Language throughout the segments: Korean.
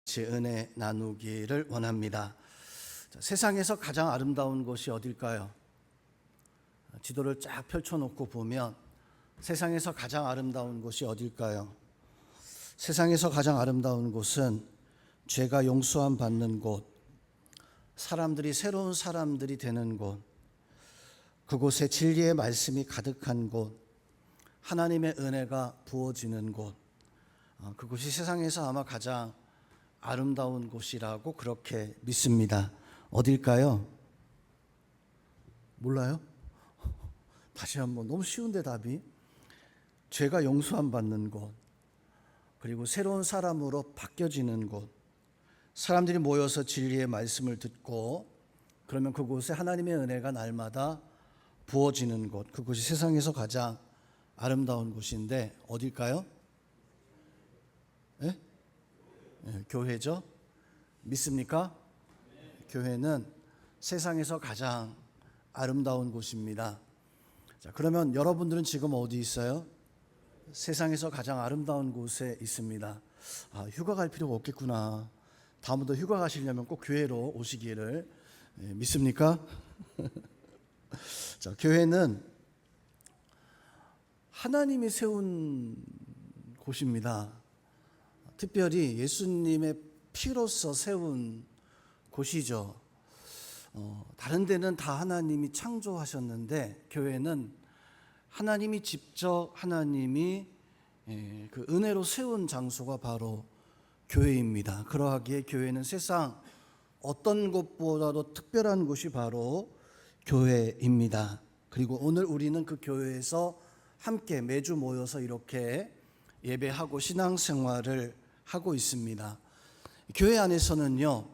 같이 은혜 나누기를 원합니다. 세상에서 가장 아름다운 곳이 어딜까요? 지도를 쫙 펼쳐놓고 보면 세상에서 가장 아름다운 곳이 어딜까요? 세상에서 가장 아름다운 곳은 죄가 용서함 받는 곳, 사람들이 새로운 사람들이 되는 곳, 그곳에 진리의 말씀이 가득한 곳, 하나님의 은혜가 부어지는 곳, 그곳이 세상에서 아마 가장 아름다운 곳이라고 그렇게 믿습니다. 어딜까요? 몰라요? 다시 한번. 너무 쉬운데 답이. 죄가 용서함 받는 곳, 그리고 새로운 사람으로 바뀌어지는 곳, 사람들이 모여서 진리의 말씀을 듣고 그러면 그곳에 하나님의 은혜가 날마다 부어지는 곳, 그곳이 세상에서 가장 아름다운 곳인데 어딜까요? 네? 교회죠? 믿습니까? 교회는 세상에서 가장 아름다운 곳입니다. 자, 그러면 여러분들은 지금 어디 있어요? 세상에서 가장 아름다운 곳에 있습니다. 휴가 갈 필요가 없겠구나. 다음부터 휴가 가시려면 꼭 교회로 오시기를 믿습니까? 자, 교회는 하나님이 세운 곳입니다. 특별히 예수님의 피로서 세운 곳이죠. 다른 데는 다 하나님이 창조하셨는데 교회는 하나님이 직접 하나님이 그 은혜로 세운 장소가 바로 교회입니다. 그러하기에 교회는 세상 어떤 곳보다도 특별한 곳이 바로 교회입니다. 그리고 오늘 우리는 그 교회에서 함께 매주 모여서 이렇게 예배하고 신앙생활을 하고 있습니다. 교회 안에서는요,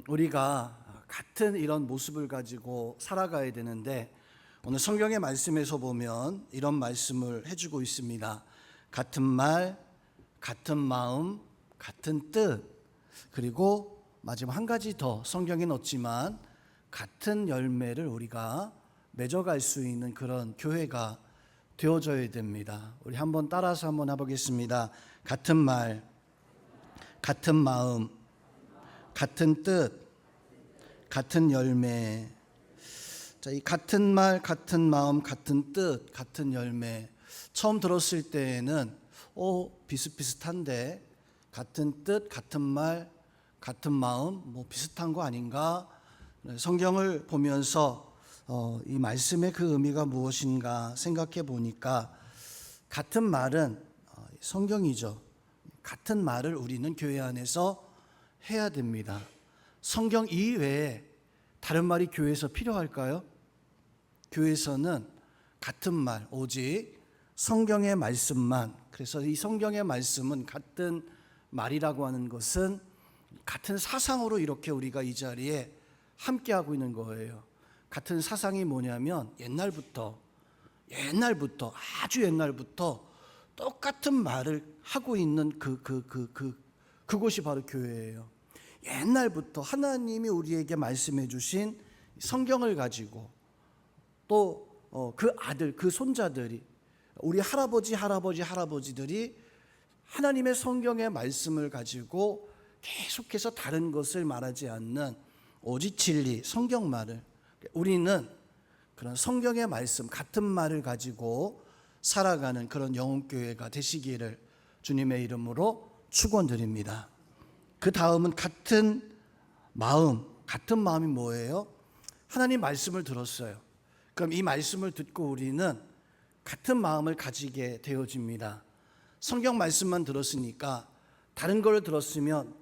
우리가 같은 이런 모습을 가지고 살아가야 되는데 오늘 성경의 말씀에서 보면 이런 말씀을 해주고 있습니다. 같은 말, 같은 마음, 같은 뜻, 그리고 마지막 한 가지 더 성경에 넣었지만 같은 열매를 우리가 맺어갈 수 있는 그런 교회가 되어져야 됩니다. 우리 한번 따라서 한번 해보겠습니다. 같은 말, 같은 마음, 같은 뜻, 같은 열매. 자, 이 같은 말, 같은 마음, 같은 뜻, 같은 열매. 처음 들었을 때에는 비슷비슷한데 같은 뜻, 같은 말, 같은 마음, 뭐 비슷한 거 아닌가? 성경을 보면서 이 말씀의 그 의미가 무엇인가 생각해 보니까 같은 말은 성경이죠. 같은 말을 우리는 교회 안에서 해야 됩니다. 성경 이외에 다른 말이 교회에서 필요할까요? 교회에서는 같은 말, 오직 성경의 말씀만. 그래서 이 성경의 말씀은 같은 말이라고 하는 것은 같은 사상으로 이렇게 우리가 이 자리에 함께하고 있는 거예요. 같은 사상이 뭐냐면 옛날부터 아주 옛날부터 똑같은 말을 하고 있는 그곳이 바로 교회예요. 옛날부터 하나님이 우리에게 말씀해 주신 성경을 가지고 또 그 아들, 그 손자들이 우리 할아버지들이 하나님의 성경의 말씀을 가지고 계속해서 다른 것을 말하지 않는 오직 진리, 성경말을 우리는 그런 성경의 말씀, 같은 말을 가지고 살아가는 그런 영혼교회가 되시기를 주님의 이름으로 축원드립니다. 그 다음은 같은 마음이 뭐예요? 하나님 말씀을 들었어요. 그럼 이 말씀을 듣고 우리는 같은 마음을 가지게 되어집니다. 성경 말씀만 들었으니까 다른 걸 들었으면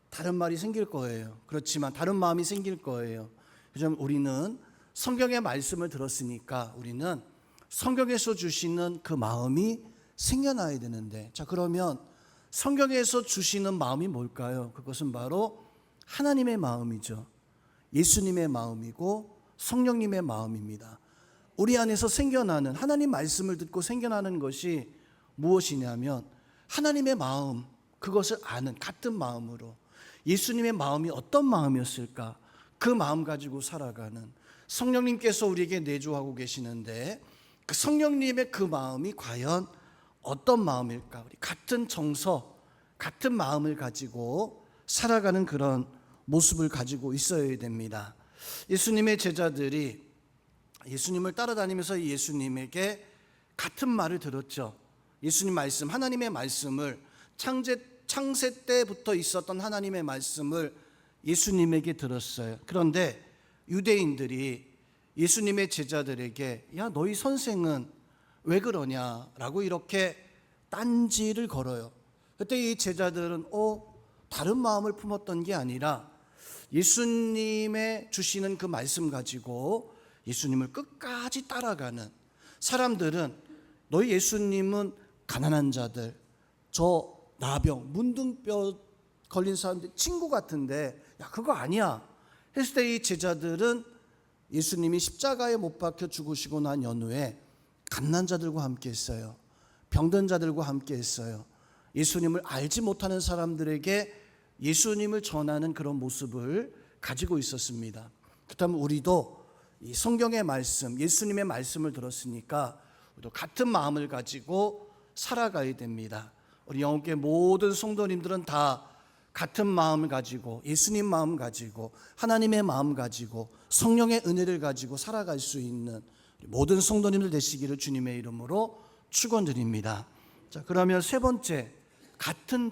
다른 말이 생길 거예요. 그렇지만 다른 마음이 생길 거예요. 그래서 우리는 성경의 말씀을 들었으니까 우리는 성경에서 주시는 그 마음이 생겨나야 되는데, 자, 그러면 성경에서 주시는 마음이 뭘까요? 그것은 바로 하나님의 마음이죠. 예수님의 마음이고 성령님의 마음입니다. 우리 안에서 생겨나는 하나님 말씀을 듣고 생겨나는 것이 무엇이냐면 하나님의 마음, 그것을 아는 같은 마음으로 예수님의 마음이 어떤 마음이었을까? 그 마음 가지고 살아가는 성령님께서 우리에게 내주하고 계시는데 그 성령님의 그 마음이 과연 어떤 마음일까? 우리 같은 정서, 같은 마음을 가지고 살아가는 그런 모습을 가지고 있어야 됩니다. 예수님의 제자들이 예수님을 따라다니면서 예수님에게 같은 말을 들었죠. 예수님 말씀, 하나님의 말씀을 창세 때부터 있었던 하나님의 말씀을 예수님에게 들었어요. 그런데 유대인들이 예수님의 제자들에게 야, 너희 선생은 왜 그러냐라고 이렇게 딴지를 걸어요. 그때 이 제자들은 다른 마음을 품었던 게 아니라 예수님의 주시는 그 말씀 가지고 예수님을 끝까지 따라가는 사람들은 너희 예수님은 가난한 자들, 저 나병, 문둥뼈 걸린 사람들 친구 같은데 야 그거 아니야 했을 때 이 제자들은 예수님이 십자가에 못 박혀 죽으시고 난 연후에 갓난 자들과 함께 했어요. 병든 자들과 함께 했어요. 예수님을 알지 못하는 사람들에게 예수님을 전하는 그런 모습을 가지고 있었습니다. 그렇다면 우리도 이 성경의 말씀, 예수님의 말씀을 들었으니까 우리도 같은 마음을 가지고 살아가야 됩니다. 우리 영혼교회 모든 성도님들은 다 같은 마음을 가지고 예수님 마음 가지고 하나님의 마음 가지고 성령의 은혜를 가지고 살아갈 수 있는 모든 성도님들 되시기를 주님의 이름으로 축원드립니다. 자, 그러면 세 번째, 같은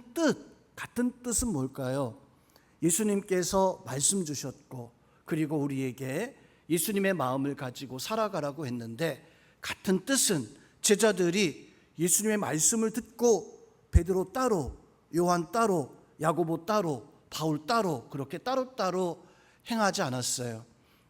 뜻은 뭘까요? 예수님께서 말씀 주셨고 그리고 우리에게 예수님의 마음을 가지고 살아가라고 했는데 같은 뜻은 제자들이 예수님의 말씀을 듣고 베드로 따로, 요한 따로, 야고보 따로, 바울 따로 그렇게 따로따로 행하지 않았어요.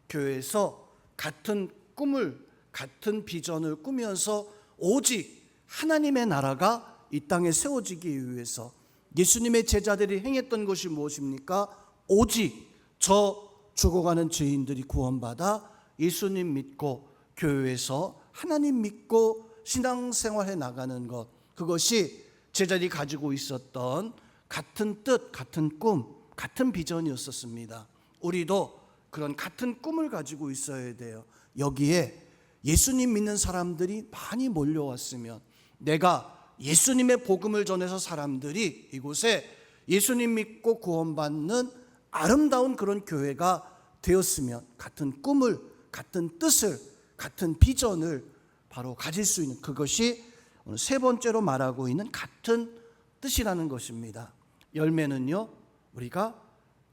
교회에서 같은 꿈을, 같은 비전을 꾸면서 오직 하나님의 나라가 이 땅에 세워지기 위해서 예수님의 제자들이 행했던 것이 무엇입니까? 오직 저 죽어가는 죄인들이 구원받아 예수님 믿고 교회에서 하나님 믿고 신앙생활해 나가는 것, 그것이 제자들이 가지고 있었던 같은 뜻, 같은 꿈, 같은 비전이었었습니다. 우리도 그런 같은 꿈을 가지고 있어야 돼요. 여기에 예수님 믿는 사람들이 많이 몰려왔으면, 내가 예수님의 복음을 전해서 사람들이 이곳에 예수님 믿고 구원받는 아름다운 그런 교회가 되었으면, 같은 꿈을, 같은 뜻을, 같은 비전을 바로 가질 수 있는, 그것이 오늘 세 번째로 말하고 있는 같은 뜻이라는 것입니다. 열매는요, 우리가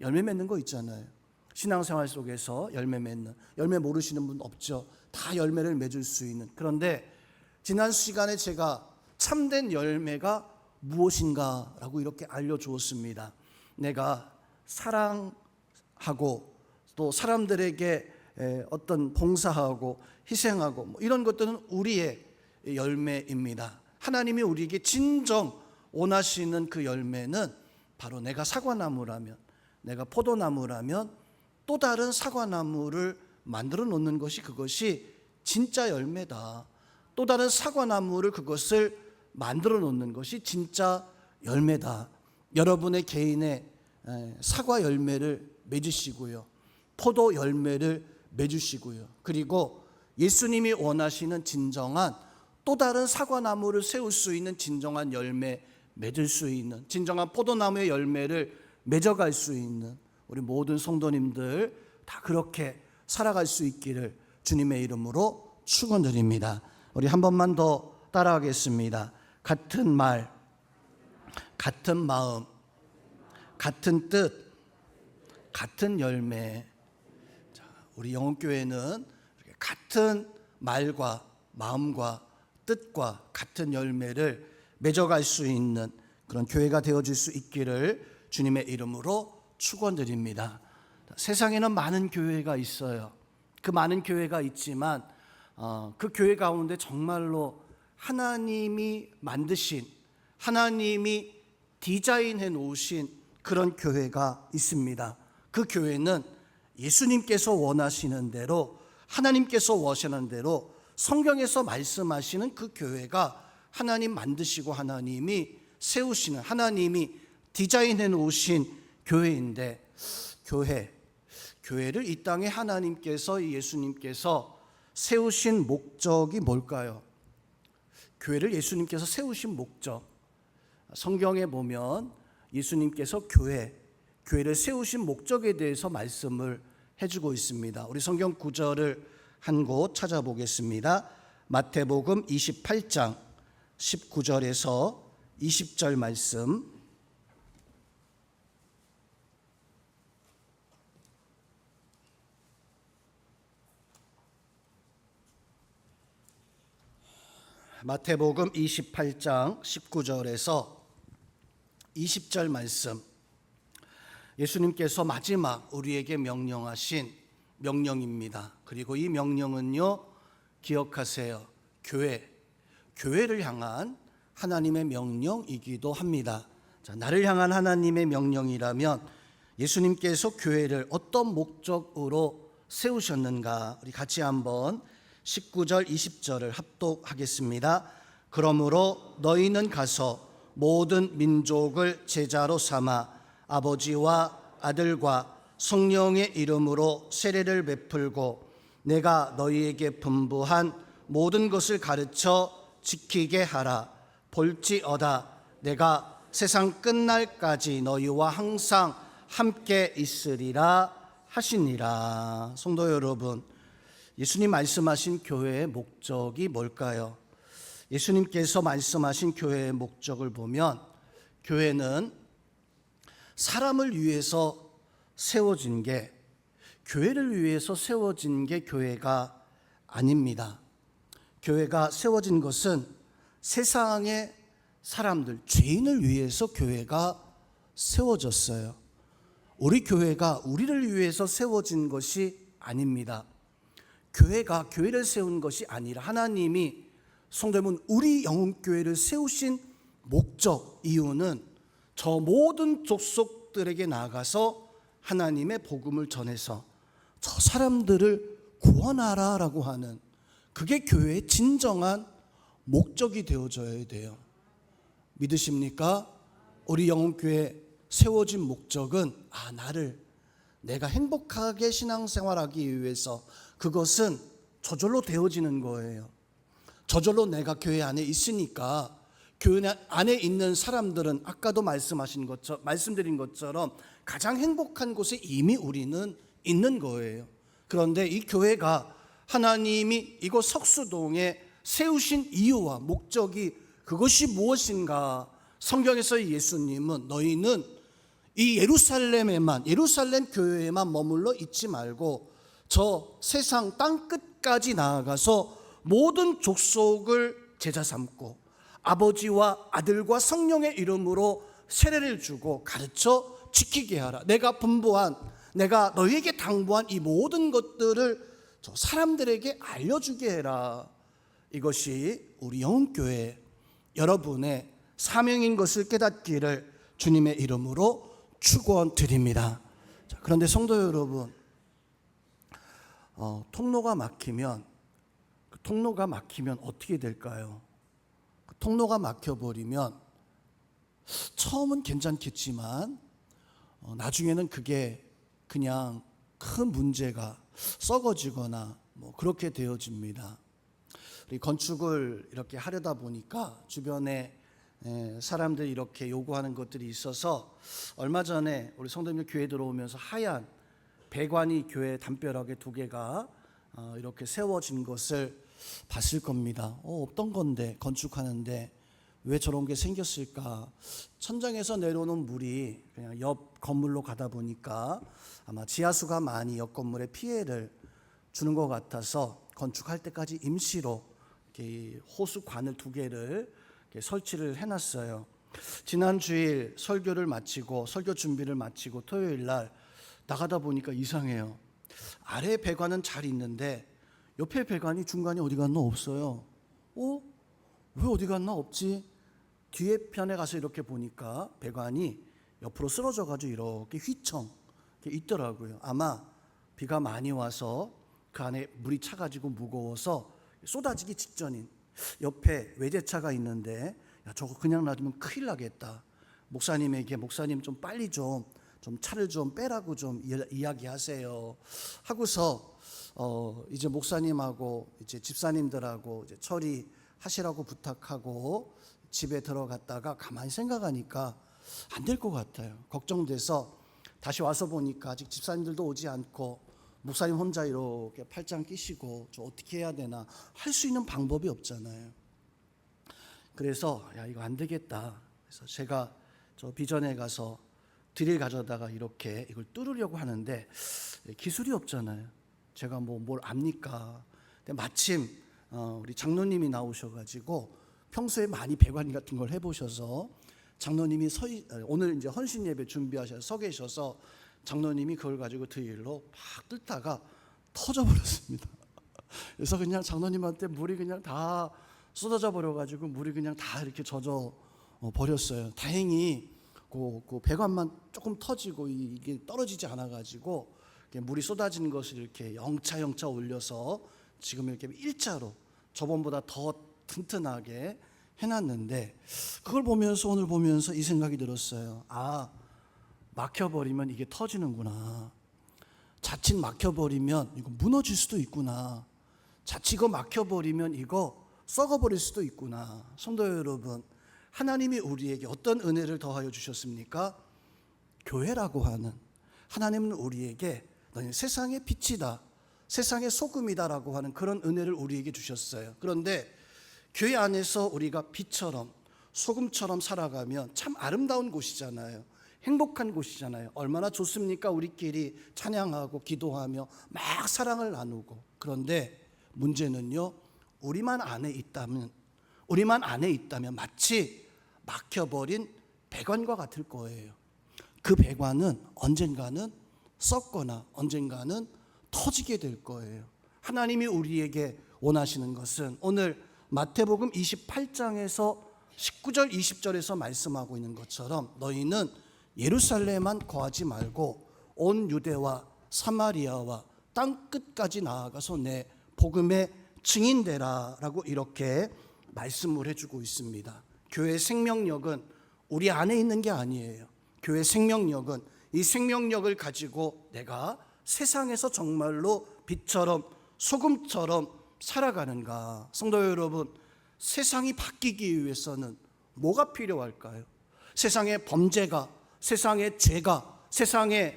열매 맺는 거 있잖아요. 신앙생활 속에서 열매 맺는, 열매 모르시는 분 없죠. 다 열매를 맺을 수 있는. 그런데 지난 시간에 제가 참된 열매가 무엇인가라고 이렇게 알려주었습니다. 내가 사랑하고 또 사람들에게 어떤 봉사하고 희생하고 뭐 이런 것들은 우리의 열매입니다. 하나님이 우리에게 진정 원하시는 그 열매는 바로 내가 사과나무라면, 내가 포도나무라면 또 다른 사과나무를 만들어 놓는 것이, 그것이 진짜 열매다. 또 다른 사과나무를, 그것을 만들어 놓는 것이 진짜 열매다. 여러분의 개인의 사과 열매를 맺으시고요, 포도 열매를 맺으시고요, 그리고 예수님이 원하시는 진정한 또 다른 사과나무를 세울 수 있는 진정한 열매 맺을 수 있는, 진정한 포도나무의 열매를 맺어갈 수 있는 우리 모든 성도님들 다 그렇게 살아갈 수 있기를 주님의 이름으로 축원드립니다. 우리 한 번만 더 따라하겠습니다. 같은 말, 같은 마음, 같은 뜻, 같은 열매. 자, 우리 영혼교회는 같은 말과 마음과 뜻과 같은 열매를 맺어갈 수 있는 그런 교회가 되어질 수 있기를 주님의 이름으로 축원드립니다. 세상에는 많은 교회가 있어요. 그 많은 교회가 있지만 그 교회 가운데 정말로 하나님이 만드신, 하나님이 디자인해 놓으신 그런 교회가 있습니다. 그 교회는 예수님께서 원하시는 대로, 하나님께서 원하시는 대로 성경에서 말씀하시는 그 교회가 하나님 만드시고 하나님이 세우시는, 하나님이 디자인해 놓으신 교회인데, 교회를 이 땅에 하나님께서, 예수님께서 세우신 목적이 뭘까요? 교회를 예수님께서 세우신 목적, 성경에 보면 예수님께서 교회를 세우신 목적에 대해서 말씀을 해주고 있습니다. 우리 성경 구절을 한 곳 찾아보겠습니다. 마태복음 28장 19절에서 20절 말씀. 마태복음 28장 19절에서 20절 말씀. 예수님께서 마지막 우리에게 명령하신 명령입니다. 그리고 이 명령은요, 기억하세요. 교회를 향한 하나님의 명령이기도 합니다. 자, 나를 향한 하나님의 명령이라면 예수님께서 교회를 어떤 목적으로 세우셨는가? 우리 같이 한번 19절 20절을 합독하겠습니다. 그러므로 너희는 가서 모든 민족을 제자로 삼아 아버지와 아들과 성령의 이름으로 세례를 베풀고 내가 너희에게 분부한 모든 것을 가르쳐 지키게 하라. 볼지어다 내가 세상 끝날까지 너희와 항상 함께 있으리라 하시니라. 성도 여러분, 예수님 말씀하신 교회의 목적이 뭘까요? 예수님께서 말씀하신 교회의 목적을 보면 교회는 사람을 위해서 세워진 게, 교회를 위해서 세워진 게 교회가 아닙니다. 교회가 세워진 것은 세상의 사람들, 죄인을 위해서 교회가 세워졌어요. 우리 교회가 우리를 위해서 세워진 것이 아닙니다. 교회가 교회를 세운 것이 아니라 하나님이 성도 여러분, 우리 영혼교회를 세우신 목적, 이유는 저 모든 족속들에게 나아가서 하나님의 복음을 전해서 저 사람들을 구원하라라고 하는, 그게 교회의 진정한 목적이 되어져야 돼요. 믿으십니까? 우리 영혼교회 세워진 목적은 내가 행복하게 신앙생활하기 위해서, 그것은 저절로 되어지는 거예요. 저절로 내가 교회 안에 있으니까 교회 안에 있는 사람들은 아까도 말씀드린 것처럼 가장 행복한 곳에 이미 우리는 있는 거예요. 그런데 이 교회가 하나님이 이곳 석수동에 세우신 이유와 목적이 그것이 무엇인가? 성경에서 예수님은 너희는 이 예루살렘 교회에만 머물러 있지 말고 저 세상 땅 끝까지 나아가서 모든 족속을 제자 삼고 아버지와 아들과 성령의 이름으로 세례를 주고 가르쳐 지키게 하라. 내가 너희에게 당부한 이 모든 것들을 저 사람들에게 알려주게 해라. 이것이 우리 영혼교회 여러분의 사명인 것을 깨닫기를 주님의 이름으로 축원드립니다. 그런데 성도 여러분, 통로가 막히면 어떻게 될까요? 통로가 막혀버리면 처음은 괜찮겠지만 나중에는 그게 그냥 큰 문제가 썩어지거나 그렇게 되어집니다. 우리 건축을 이렇게 하려다 보니까 주변에 사람들이 이렇게 요구하는 것들이 있어서 얼마 전에 우리 성도님들 교회 들어오면서 하얀 배관이 교회 담벼락에 2개가 이렇게 세워진 것을 봤을 겁니다. 없던 건데 건축하는데 왜 저런 게 생겼을까? 천장에서 내려오는 물이 그냥 옆 건물로 가다 보니까 아마 지하수가 많이 옆 건물에 피해를 주는 것 같아서 건축할 때까지 임시로 이렇게 호수관을 2개를 이렇게 설치를 해놨어요. 지난 주일 설교 준비를 마치고 토요일 날 나가다 보니까 이상해요. 아래 배관은 잘 있는데 옆에 배관이 중간에 어디 갔나 없어요. 왜 어디 갔나 없지? 뒤에 편에 가서 이렇게 보니까 배관이 옆으로 쓰러져가지고 이렇게 휘청 있더라고요. 아마 비가 많이 와서 그 안에 물이 차가지고 무거워서 쏟아지기 직전인, 옆에 외제차가 있는데 저거 그냥 놔두면 큰일 나겠다. 목사님 좀 빨리 좀 차를 좀 빼라고 좀 이야기하세요 하고서 이제 목사님하고 이제 집사님들하고 이제 처리하시라고 부탁하고 집에 들어갔다가 가만히 생각하니까 안 될 것 같아요. 걱정돼서 다시 와서 보니까 아직 집사님들도 오지 않고 목사님 혼자 이렇게 팔짱 끼시고 저 어떻게 해야 되나 할 수 있는 방법이 없잖아요. 그래서 야 이거 안 되겠다. 그래서 제가 저 비전에 가서 드릴 가져다가 이렇게 이걸 뚫으려고 하는데 기술이 없잖아요. 제가 뭐 뭘 압니까? 근데 마침 우리 장로님이 나오셔가지고 평소에 많이 배관 같은 걸 해보셔서 장로님이 오늘 이제 헌신 예배 준비하셔서 서 계셔서 장로님이 그걸 가지고 드릴로 막 뜯다가 터져버렸습니다. 그래서 그냥 장로님한테 물이 그냥 다 쏟아져 버려가지고 물이 그냥 다 이렇게 젖어 버렸어요. 다행히 그 배관만 조금 터지고 이게 떨어지지 않아가지고 물이 쏟아지는 것을 이렇게 영차 올려서 지금 이렇게 일자로 저번보다 더 튼튼하게 해놨는데 그걸 보면서 오늘 보면서 이 생각이 들었어요. 아, 막혀버리면 이게 터지는구나. 자칫 막혀버리면 이거 무너질 수도 있구나. 자칫 이거 막혀버리면 이거 썩어버릴 수도 있구나. 성도 여러분, 하나님이 우리에게 어떤 은혜를 더하여 주셨습니까? 교회라고 하는, 하나님은 우리에게 너희는 세상의 빛이다, 세상의 소금이다라고 하는 그런 은혜를 우리에게 주셨어요. 그런데 교회 안에서 우리가 빛처럼 소금처럼 살아가면 참 아름다운 곳이잖아요. 행복한 곳이잖아요. 얼마나 좋습니까? 우리끼리 찬양하고 기도하며 막 사랑을 나누고. 그런데 문제는요, 우리만 안에 있다면 마치 막혀버린 배관과 같을 거예요. 그 배관은 언젠가는 썩거나 언젠가는 터지게 될 거예요. 하나님이 우리에게 원하시는 것은 오늘 마태복음 28장에서 19절 20절에서 말씀하고 있는 것처럼 너희는 예루살렘만 거하지 말고 온 유대와 사마리아와 땅 끝까지 나아가서 내 복음의 증인되라라고 이렇게 말씀을 해주고 있습니다. 교회의 생명력은 우리 안에 있는 게 아니에요. 교회의 생명력은 이 생명력을 가지고 내가 세상에서 정말로 빛처럼 소금처럼 살아가는가. 성도 여러분, 세상이 바뀌기 위해서는 뭐가 필요할까요? 세상의 범죄가, 세상의 죄가, 세상에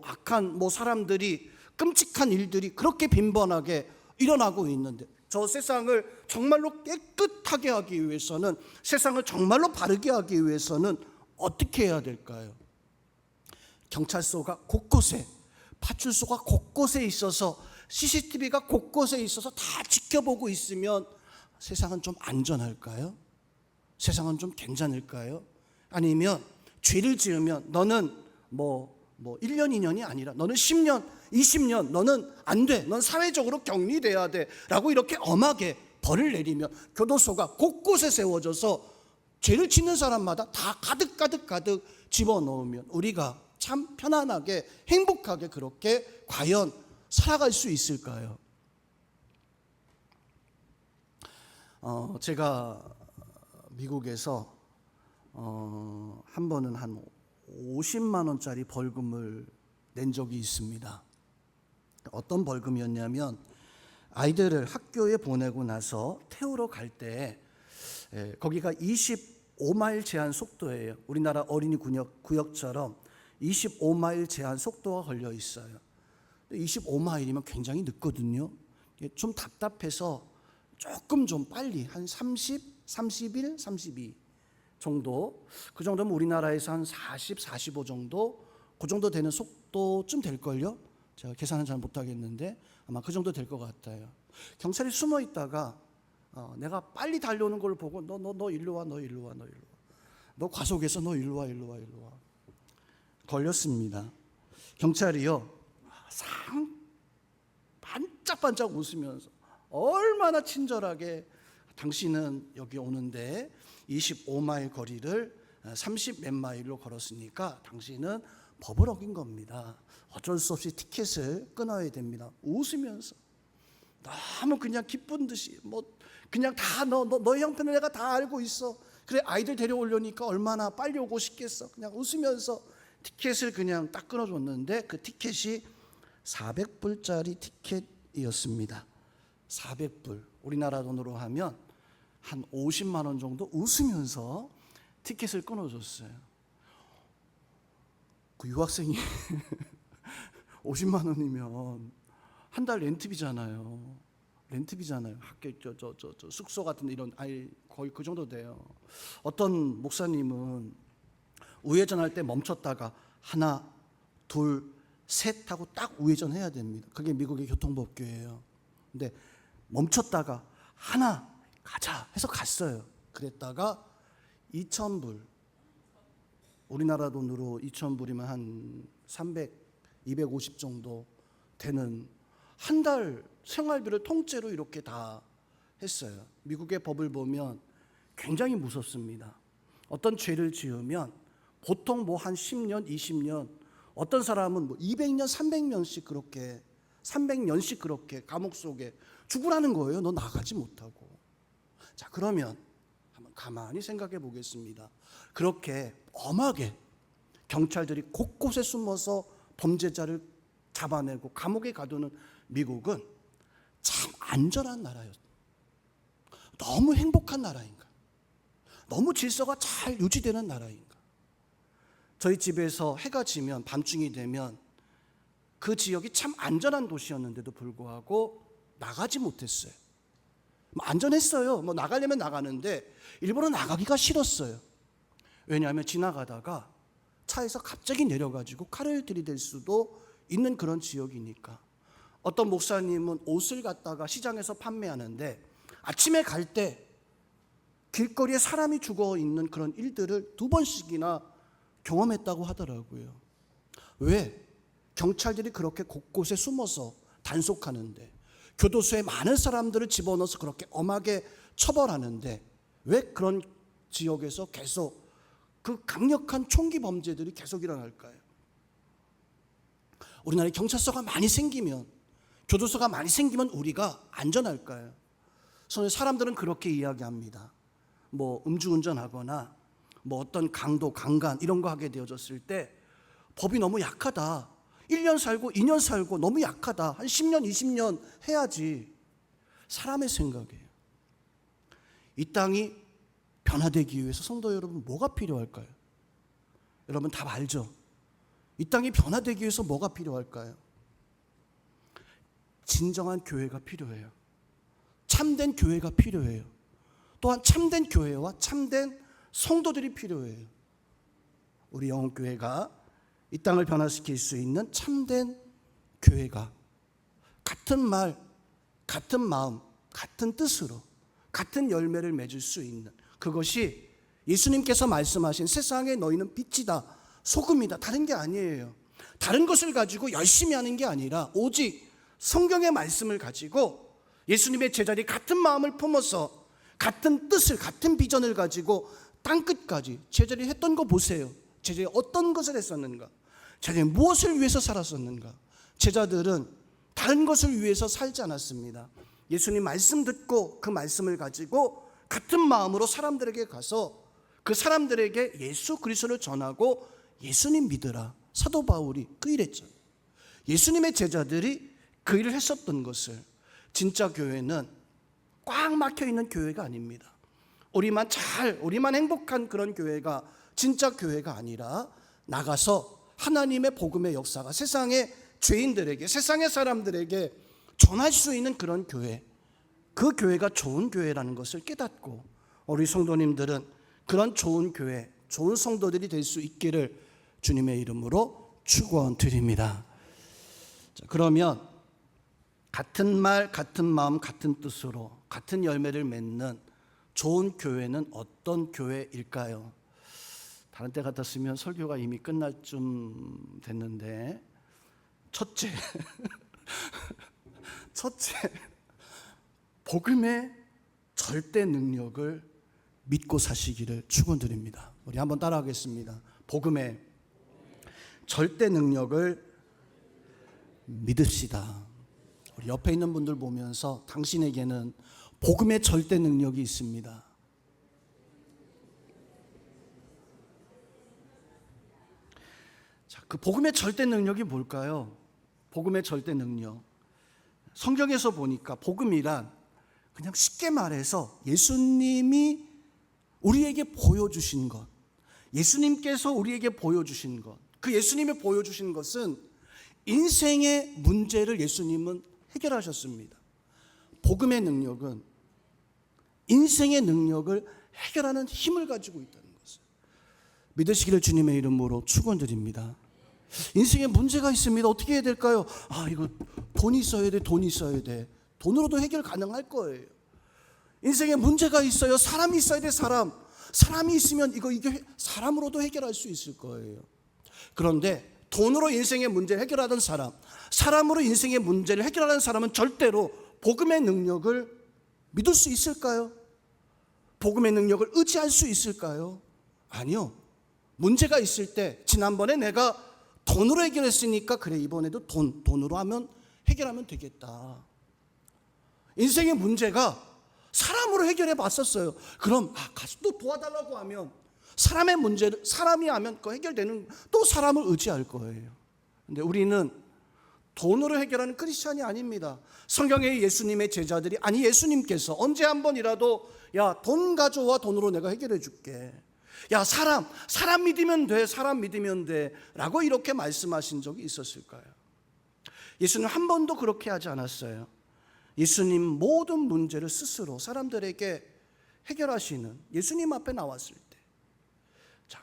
악한 사람들이, 끔찍한 일들이 그렇게 빈번하게 일어나고 있는데 저 세상을 정말로 깨끗하게 하기 위해서는, 세상을 정말로 바르게 하기 위해서는 어떻게 해야 될까요? 경찰서가 곳곳에, 파출소가 곳곳에 있어서, CCTV가 곳곳에 있어서 다 지켜보고 있으면 세상은 좀 안전할까요? 세상은 좀 괜찮을까요? 아니면 죄를 지으면 너는 1년 2년이 아니라 너는 10년 20년 너는 안 돼, 넌 사회적으로 격리돼야 돼 라고 이렇게 엄하게 벌을 내리면 교도소가 곳곳에 세워져서 죄를 짓는 사람마다 다 가득 집어넣으면 우리가 참 편안하게 행복하게 그렇게 과연 살아갈 수 있을까요? 제가 미국에서 한 번은 한 50만 원짜리 벌금을 낸 적이 있습니다. 어떤 벌금이었냐면 아이들을 학교에 보내고 나서 태우러 갈 때 거기가 25마일 제한 속도예요. 우리나라 어린이 구역처럼 25마일 제한 속도가 걸려 있어요. 25마일이면 굉장히 늦거든요. 좀 답답해서 조금 좀 빨리 한 30, 31, 32 정도, 그 정도면 우리나라에서 한 40, 45 정도, 그 정도 되는 속도쯤 될걸요? 제가 계산은 잘 못하겠는데 아마 그 정도 될 것 같아요. 경찰이 숨어 있다가 내가 빨리 달려오는 걸 보고 너 일로 와, 너 과속해서 너 일로 와. 걸렸습니다. 경찰이요, 반짝반짝 웃으면서 얼마나 친절하게, 당신은 여기 오는데 25마일 거리를 30 몇 마일로 걸었으니까 당신은 법을 어긴 겁니다. 어쩔 수 없이 티켓을 끊어야 됩니다. 웃으면서 너무 그냥 기쁜 듯이 그냥 다 너의 형편을 내가 다 알고 있어. 그래, 아이들 데려오려니까 얼마나 빨리 오고 싶겠어. 그냥 웃으면서 티켓을 그냥 딱 끊어줬는데 그 티켓이 400불짜리 티켓이었습니다. 400불, 우리나라 돈으로 하면 한 50만 원 정도 웃으면서 티켓을 끊어줬어요. 그 유학생이 50만 원이면 한 달 렌트비잖아요. 학교 저 숙소 같은 데 이런 아이 거의 그 정도 돼요. 어떤 목사님은 우회전할 때 멈췄다가 하나, 둘, 셋 하고 딱 우회전해야 됩니다. 그게 미국의 교통법규예요. 근데 멈췄다가 하나 가자 해서 갔어요. 그랬다가 2,000불, 우리나라 돈으로 2,000불이면 한 300, 250 정도 되는 한 달 생활비를 통째로 이렇게 다 했어요. 미국의 법을 보면 굉장히 무섭습니다. 어떤 죄를 지으면 보통 뭐 한 10년, 20년, 어떤 사람은 뭐 200년, 300년씩 그렇게 감옥 속에 죽으라는 거예요. 너 나가지 못하고. 자, 그러면 한번 가만히 생각해 보겠습니다. 그렇게 엄하게 경찰들이 곳곳에 숨어서 범죄자를 잡아내고 감옥에 가두는 미국은 참 안전한 나라였어요. 너무 행복한 나라인가? 너무 질서가 잘 유지되는 나라인가? 저희 집에서 해가 지면 밤중이 되면 그 지역이 참 안전한 도시였는데도 불구하고 나가지 못했어요. 안전했어요. 뭐 나가려면 나가는데 일부러 나가기가 싫었어요. 왜냐하면 지나가다가 차에서 갑자기 내려가지고 칼을 들이댈 수도 있는 그런 지역이니까. 어떤 목사님은 옷을 갖다가 시장에서 판매하는데 아침에 갈 때 길거리에 사람이 죽어 있는 그런 일들을 2번씩이나 경험했다고 하더라고요. 왜? 경찰들이 그렇게 곳곳에 숨어서 단속하는데, 교도소에 많은 사람들을 집어넣어서 그렇게 엄하게 처벌하는데 왜 그런 지역에서 계속 그 강력한 총기 범죄들이 계속 일어날까요? 우리나라에 경찰서가 많이 생기면, 교도소가 많이 생기면 우리가 안전할까요? 사람들은 그렇게 이야기합니다. 뭐 음주운전하거나 뭐 어떤 강도, 강간 이런 거 하게 되어졌을 때 법이 너무 약하다. 1년 살고 2년 살고 너무 약하다. 한 10년, 20년 해야지. 사람의 생각이에요. 이 땅이 변화되기 위해서 성도 여러분 뭐가 필요할까요? 여러분 답 알죠? 이 땅이 변화되기 위해서 뭐가 필요할까요? 진정한 교회가 필요해요. 참된 교회가 필요해요. 또한 참된 교회와 참된 성도들이 필요해요. 우리 영혼교회가 이 땅을 변화시킬 수 있는 참된 교회가 같은 말, 같은 마음, 같은 뜻으로 같은 열매를 맺을 수 있는, 그것이 예수님께서 말씀하신 세상에 너희는 빛이다, 소금이다, 다른 게 아니에요. 다른 것을 가지고 열심히 하는 게 아니라 오직 성경의 말씀을 가지고 예수님의 제자들이 같은 마음을 품어서 같은 뜻을, 같은 비전을 가지고 땅끝까지 제자들이 했던 거 보세요. 제자들이 어떤 것을 했었는가? 제자들이 무엇을 위해서 살았었는가? 제자들은 다른 것을 위해서 살지 않았습니다. 예수님 말씀 듣고 그 말씀을 가지고 같은 마음으로 사람들에게 가서 그 사람들에게 예수 그리스도를 전하고 예수님 믿으라. 사도 바울이 그 일했죠. 예수님의 제자들이 그 일을 했었던 것을, 진짜 교회는 꽉 막혀 있는 교회가 아닙니다. 우리만 행복한 그런 교회가 진짜 교회가 아니라 나가서 하나님의 복음의 역사가 세상의 죄인들에게, 세상의 사람들에게 전할 수 있는 그런 교회, 그 교회가 좋은 교회라는 것을 깨닫고 우리 성도님들은 그런 좋은 교회, 좋은 성도들이 될 수 있기를 주님의 이름으로 축원드립니다. 자, 그러면 같은 말, 같은 마음, 같은 뜻으로 같은 열매를 맺는 좋은 교회는 어떤 교회일까요? 다른 때 같았으면 설교가 이미 끝날 쯤 됐는데, 첫째, 복음의 절대 능력을 믿고 사시기를 축원드립니다. 우리 한번 따라하겠습니다. 복음의 절대 능력을 믿읍시다. 우리 옆에 있는 분들 보면서 당신에게는 복음의 절대 능력이 있습니다. 자, 그 복음의 절대 능력이 뭘까요? 복음의 절대 능력. 성경에서 보니까 복음이란 그냥 쉽게 말해서 예수님이 우리에게 보여주신 것, 예수님께서 우리에게 보여주신 것, 그 예수님이 보여주신 것은 인생의 문제를 예수님은 해결하셨습니다. 복음의 능력은 인생의 능력을 해결하는 힘을 가지고 있다는 것을 믿으시기를 주님의 이름으로 축원드립니다. 인생에 문제가 있습니다. 어떻게 해야 될까요? 이거 돈이 있어야 돼. 돈이 있어야 돼. 돈으로도 해결 가능할 거예요. 인생에 문제가 있어요. 사람이 있어야 돼. 사람이 있으면 이게 사람으로도 해결할 수 있을 거예요. 그런데 돈으로 인생의 문제를 해결하던 사람으로 인생의 문제를 해결하는 사람은 절대로 복음의 능력을 믿을 수 있을까요? 복음의 능력을 의지할 수 있을까요? 아니요. 문제가 있을 때 지난번에 내가 돈으로 해결했으니까 그래 이번에도 돈으로 해결하면 되겠다. 인생의 문제가 사람으로 해결해 봤었어요. 그럼 가서 또 도와달라고 하면 사람의 문제를 사람이 하면 그 해결되는 또 사람을 의지할 거예요. 근데 우리는 돈으로 해결하는 크리스찬이 아닙니다. 성경의 예수님의 제자들이 예수님께서 언제 한 번이라도 야 돈 가져와 돈으로 내가 해결해 줄게. 야 사람 믿으면 돼 라고 이렇게 말씀하신 적이 있었을까요? 예수님 한 번도 그렇게 하지 않았어요. 예수님 모든 문제를 스스로 사람들에게 해결하시는 예수님 앞에 나왔을 때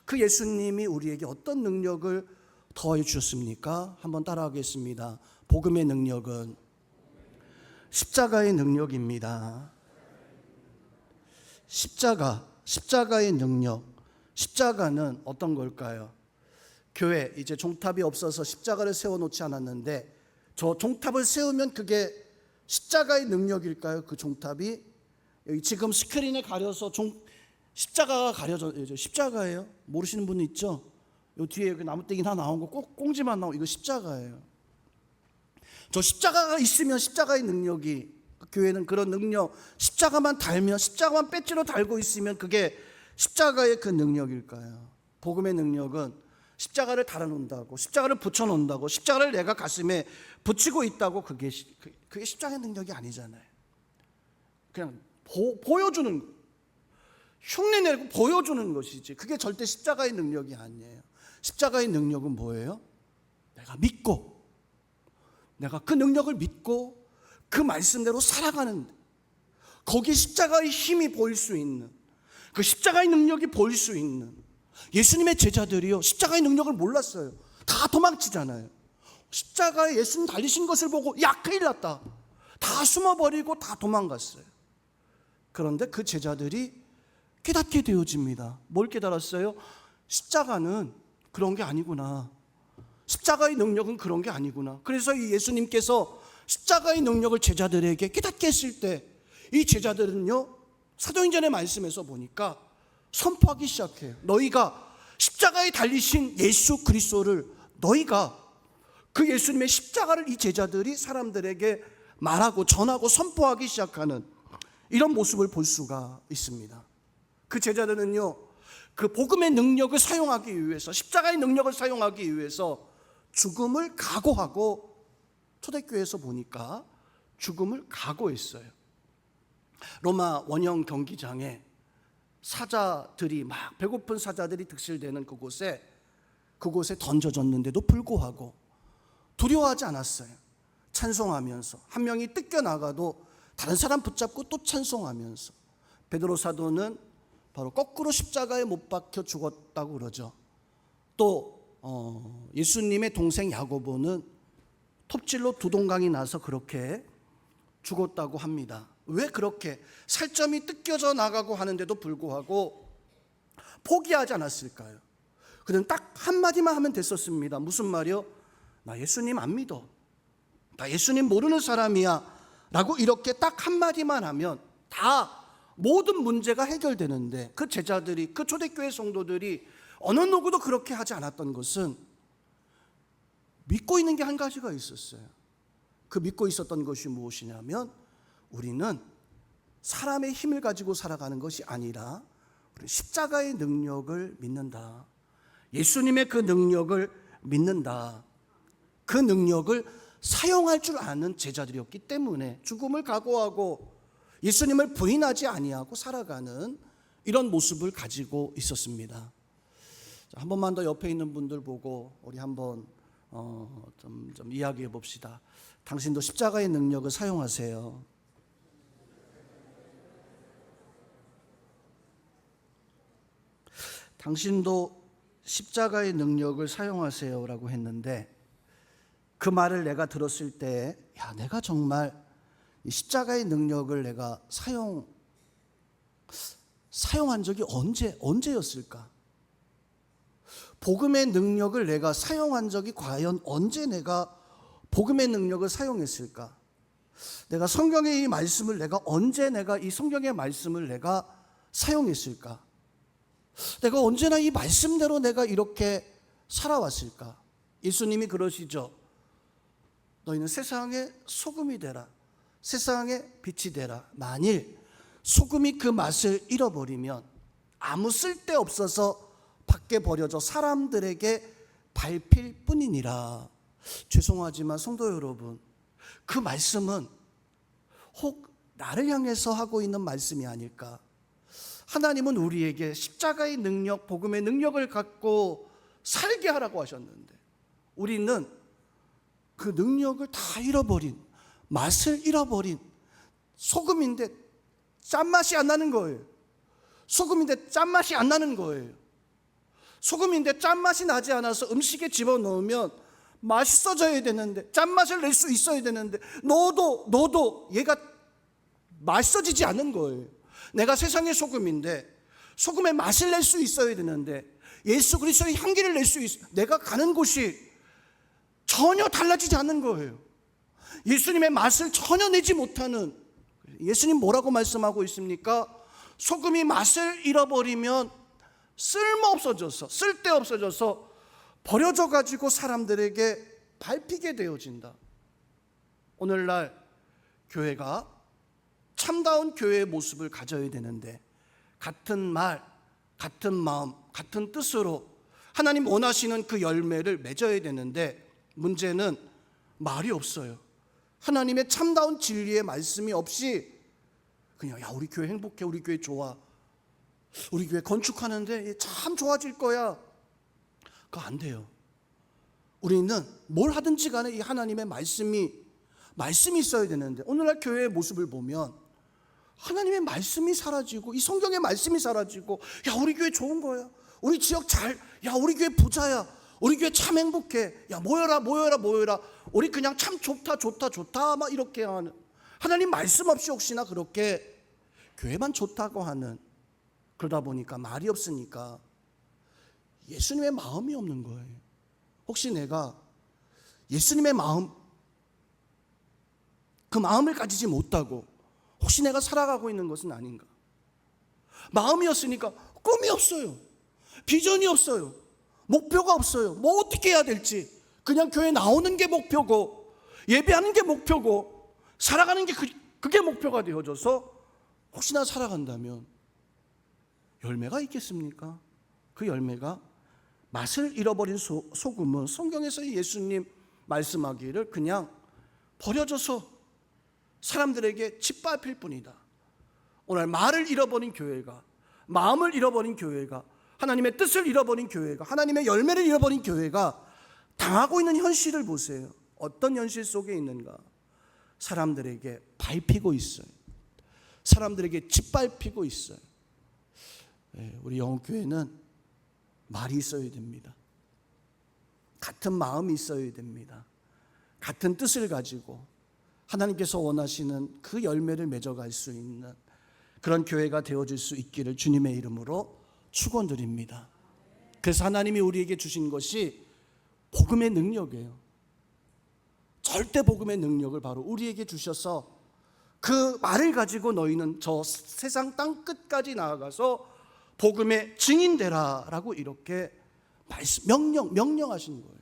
그 예수님이 우리에게 어떤 능력을 더해 주셨습니까? 한번 따라하겠습니다. 복음의 능력은 십자가의 능력입니다. 십자가의 능력. 십자가는 어떤 걸까요? 교회 이제 종탑이 없어서 십자가를 세워놓지 않았는데 저 종탑을 세우면 그게 십자가의 능력일까요? 그 종탑이 여기 지금 스크린에 가려서 십자가가 가려져 십자가예요. 모르시는 분 있죠? 요 뒤에 그 나무떼기 하나 나온 거 꼭 꽁지만 나오고 이거 십자가예요. 저 십자가가 있으면 십자가의 능력이 교회는 그런 능력 십자가만 달면 십자가만 배지로 달고 있으면 그게 십자가의 그 능력일까요? 복음의 능력은 십자가를 달아놓는다고 십자가를 붙여놓는다고 십자가를 내가 가슴에 붙이고 있다고 그게 십자가의 능력이 아니잖아요. 그냥 보여주는 흉내내고 보여주는 것이지 그게 절대 십자가의 능력이 아니에요. 십자가의 능력은 뭐예요? 내가 그 능력을 믿고 그 말씀대로 살아가는 거기에 십자가의 힘이 보일 수 있는 그 십자가의 능력이 보일 수 있는 예수님의 제자들이요 십자가의 능력을 몰랐어요. 다 도망치잖아요. 십자가에 예수님 달리신 것을 보고 야 큰일 났다 다 숨어버리고 다 도망갔어요. 그런데 그 제자들이 깨닫게 되어집니다. 뭘 깨달았어요? 십자가는 그런 게 아니구나. 십자가의 능력은 그런 게 아니구나. 그래서 이 예수님께서 십자가의 능력을 제자들에게 깨닫게 했을 때 이 제자들은요 사도행전의 말씀에서 보니까 선포하기 시작해요. 너희가 십자가에 달리신 예수 그리스도를 너희가 그 예수님의 십자가를 이 제자들이 사람들에게 말하고 전하고 선포하기 시작하는 이런 모습을 볼 수가 있습니다. 그 제자들은요 그 복음의 능력을 사용하기 위해서 십자가의 능력을 사용하기 위해서 죽음을 각오하고 초대교회에서 보니까 죽음을 각오했어요. 로마 원형 경기장에 사자들이 막 배고픈 사자들이 득실되는 그곳에 던져졌는데도 불구하고 두려워하지 않았어요. 찬송하면서 한 명이 뜯겨 나가도 다른 사람 붙잡고 또 찬송하면서 베드로 사도는 바로 거꾸로 십자가에 못 박혀 죽었다고 그러죠. 또 예수님의 동생 야고보는 톱질로 두 동강이 나서 그렇게 죽었다고 합니다. 왜 그렇게 살점이 뜯겨져 나가고 하는데도 불구하고 포기하지 않았을까요? 그는 딱 한마디만 하면 됐었습니다. 무슨 말이요? 나 예수님 안 믿어. 나 예수님 모르는 사람이야 라고 이렇게 딱 한마디만 하면 다 모든 문제가 해결되는데 그 제자들이 그 초대교회 성도들이 어느 누구도 그렇게 하지 않았던 것은 믿고 있는 게 한 가지가 있었어요. 그 믿고 있었던 것이 무엇이냐면 우리는 사람의 힘을 가지고 살아가는 것이 아니라 십자가의 능력을 믿는다. 예수님의 그 능력을 믿는다. 그 능력을 사용할 줄 아는 제자들이었기 때문에 죽음을 각오하고 예수님을 부인하지 아니하고 살아가는 이런 모습을 가지고 있었습니다. 한 번만 더 옆에 있는 분들 보고 우리 한번 좀 이야기해 봅시다. 당신도 십자가의 능력을 사용하세요. 당신도 십자가의 능력을 사용하세요라고 했는데, 그 말을 내가 들었을 때, 야, 내가 정말 이 십자가의 능력을 내가 사용한 적이 언제였을까? 복음의 능력을 내가 사용한 적이 과연 언제 내가 복음의 능력을 사용했을까? 내가 성경의 이 말씀을 언제 이 성경의 말씀을 내가 사용했을까? 내가 언제나 이 말씀대로 내가 이렇게 살아왔을까? 예수님이 그러시죠. 너희는 세상의 소금이 되라. 세상의 빛이 되라. 만일 소금이 그 맛을 잃어버리면 아무 쓸데없어서 밖에 버려져 사람들에게 밟힐 뿐이니라. 죄송하지만 성도 여러분, 그 말씀은 혹 나를 향해서 하고 있는 말씀이 아닐까? 하나님은 우리에게 십자가의 능력, 복음의 능력을 갖고 살게 하라고 하셨는데, 우리는 그 능력을 다 잃어버린, 맛을 잃어버린 소금인데 짠맛이 안 나는 거예요. 소금인데 짠맛이 안 나는 거예요. 소금인데 짠맛이 나지 않아서 음식에 집어넣으면 맛있어져야 되는데, 짠맛을 낼 수 있어야 되는데, 넣어도 얘가 맛있어지지 않는 거예요. 내가 세상의 소금인데 소금의 맛을 낼 수 있어야 되는데, 예수 그리스도의 향기를 낼 수 있어, 내가 가는 곳이 전혀 달라지지 않는 거예요. 예수님의 맛을 전혀 내지 못하는, 예수님 뭐라고 말씀하고 있습니까? 소금이 맛을 잃어버리면 쓸데없어져서 버려져 가지고 사람들에게 밟히게 되어진다. 오늘날 교회가 참다운 교회의 모습을 가져야 되는데, 같은 말, 같은 마음, 같은 뜻으로 하나님 원하시는 그 열매를 맺어야 되는데, 문제는 말이 없어요. 하나님의 참다운 진리의 말씀이 없이 그냥, 야, 우리 교회 행복해, 우리 교회 좋아, 우리 교회 건축하는데 참 좋아질 거야. 그거 안 돼요. 우리는 뭘 하든지 간에 이 하나님의 말씀이 있어야 되는데, 오늘날 교회의 모습을 보면 하나님의 말씀이 사라지고 이 성경의 말씀이 사라지고, 야, 우리 교회 좋은 거야, 우리 지역 야, 우리 교회 부자야, 우리 교회 참 행복해, 야, 모여라, 우리 그냥 참 좋다 막 이렇게 하는, 하나님 말씀 없이 혹시나 그렇게 교회만 좋다고 하는, 그러다 보니까 말이 없으니까 예수님의 마음이 없는 거예요. 혹시 내가 예수님의 마음, 그 마음을 가지지 못하고 혹시 내가 살아가고 있는 것은 아닌가? 마음이었으니까 꿈이 없어요, 비전이 없어요, 목표가 없어요. 뭐 어떻게 해야 될지, 그냥 교회 나오는 게 목표고 예배하는 게 목표고 살아가는 게 그게 목표가 되어져서 혹시나 살아간다면 열매가 있겠습니까? 그 열매가, 맛을 잃어버린 소금은 성경에서 예수님 말씀하기를 그냥 버려져서 사람들에게 짓밟힐 뿐이다. 오늘 말을 잃어버린 교회가, 마음을 잃어버린 교회가, 하나님의 뜻을 잃어버린 교회가, 하나님의 열매를 잃어버린 교회가 당하고 있는 현실을 보세요. 어떤 현실 속에 있는가? 사람들에게 밟히고 있어요. 사람들에게 짓밟히고 있어요. 우리 영업교회는 말이 있어야 됩니다. 같은 마음이 있어야 됩니다. 같은 뜻을 가지고 하나님께서 원하시는 그 열매를 맺어갈 수 있는 그런 교회가 되어질 수 있기를 주님의 이름으로 축원드립니다. 그래서 하나님이 우리에게 주신 것이 복음의 능력이에요. 절대 복음의 능력을 바로 우리에게 주셔서 그 말을 가지고 너희는 저 세상 땅 끝까지 나아가서 복음의 증인 되라라고 이렇게 명령하신 거예요.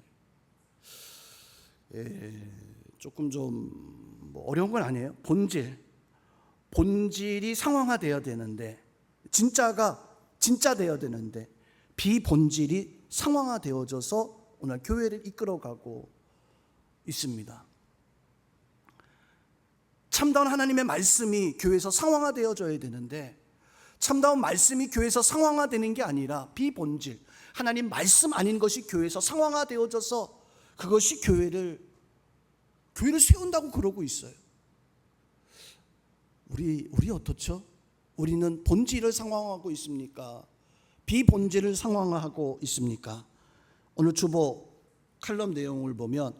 조금 좀 어려운 건 아니에요. 본질이 상황화되어야 되는데, 진짜 되어야 되는데 비본질이 상황화되어져서 오늘 교회를 이끌어가고 있습니다. 참다운 하나님의 말씀이 교회에서 상황화되어져야 되는데, 참다운 말씀이 교회에서 상황화되는 게 아니라 비본질, 하나님 말씀 아닌 것이 교회에서 상황화되어져서 그것이 교회를 세운다고 그러고 있어요. 우리 어떻죠? 우리는 본질을 상황화하고 있습니까? 비본질을 상황화하고 있습니까? 오늘 주보 칼럼 내용을 보면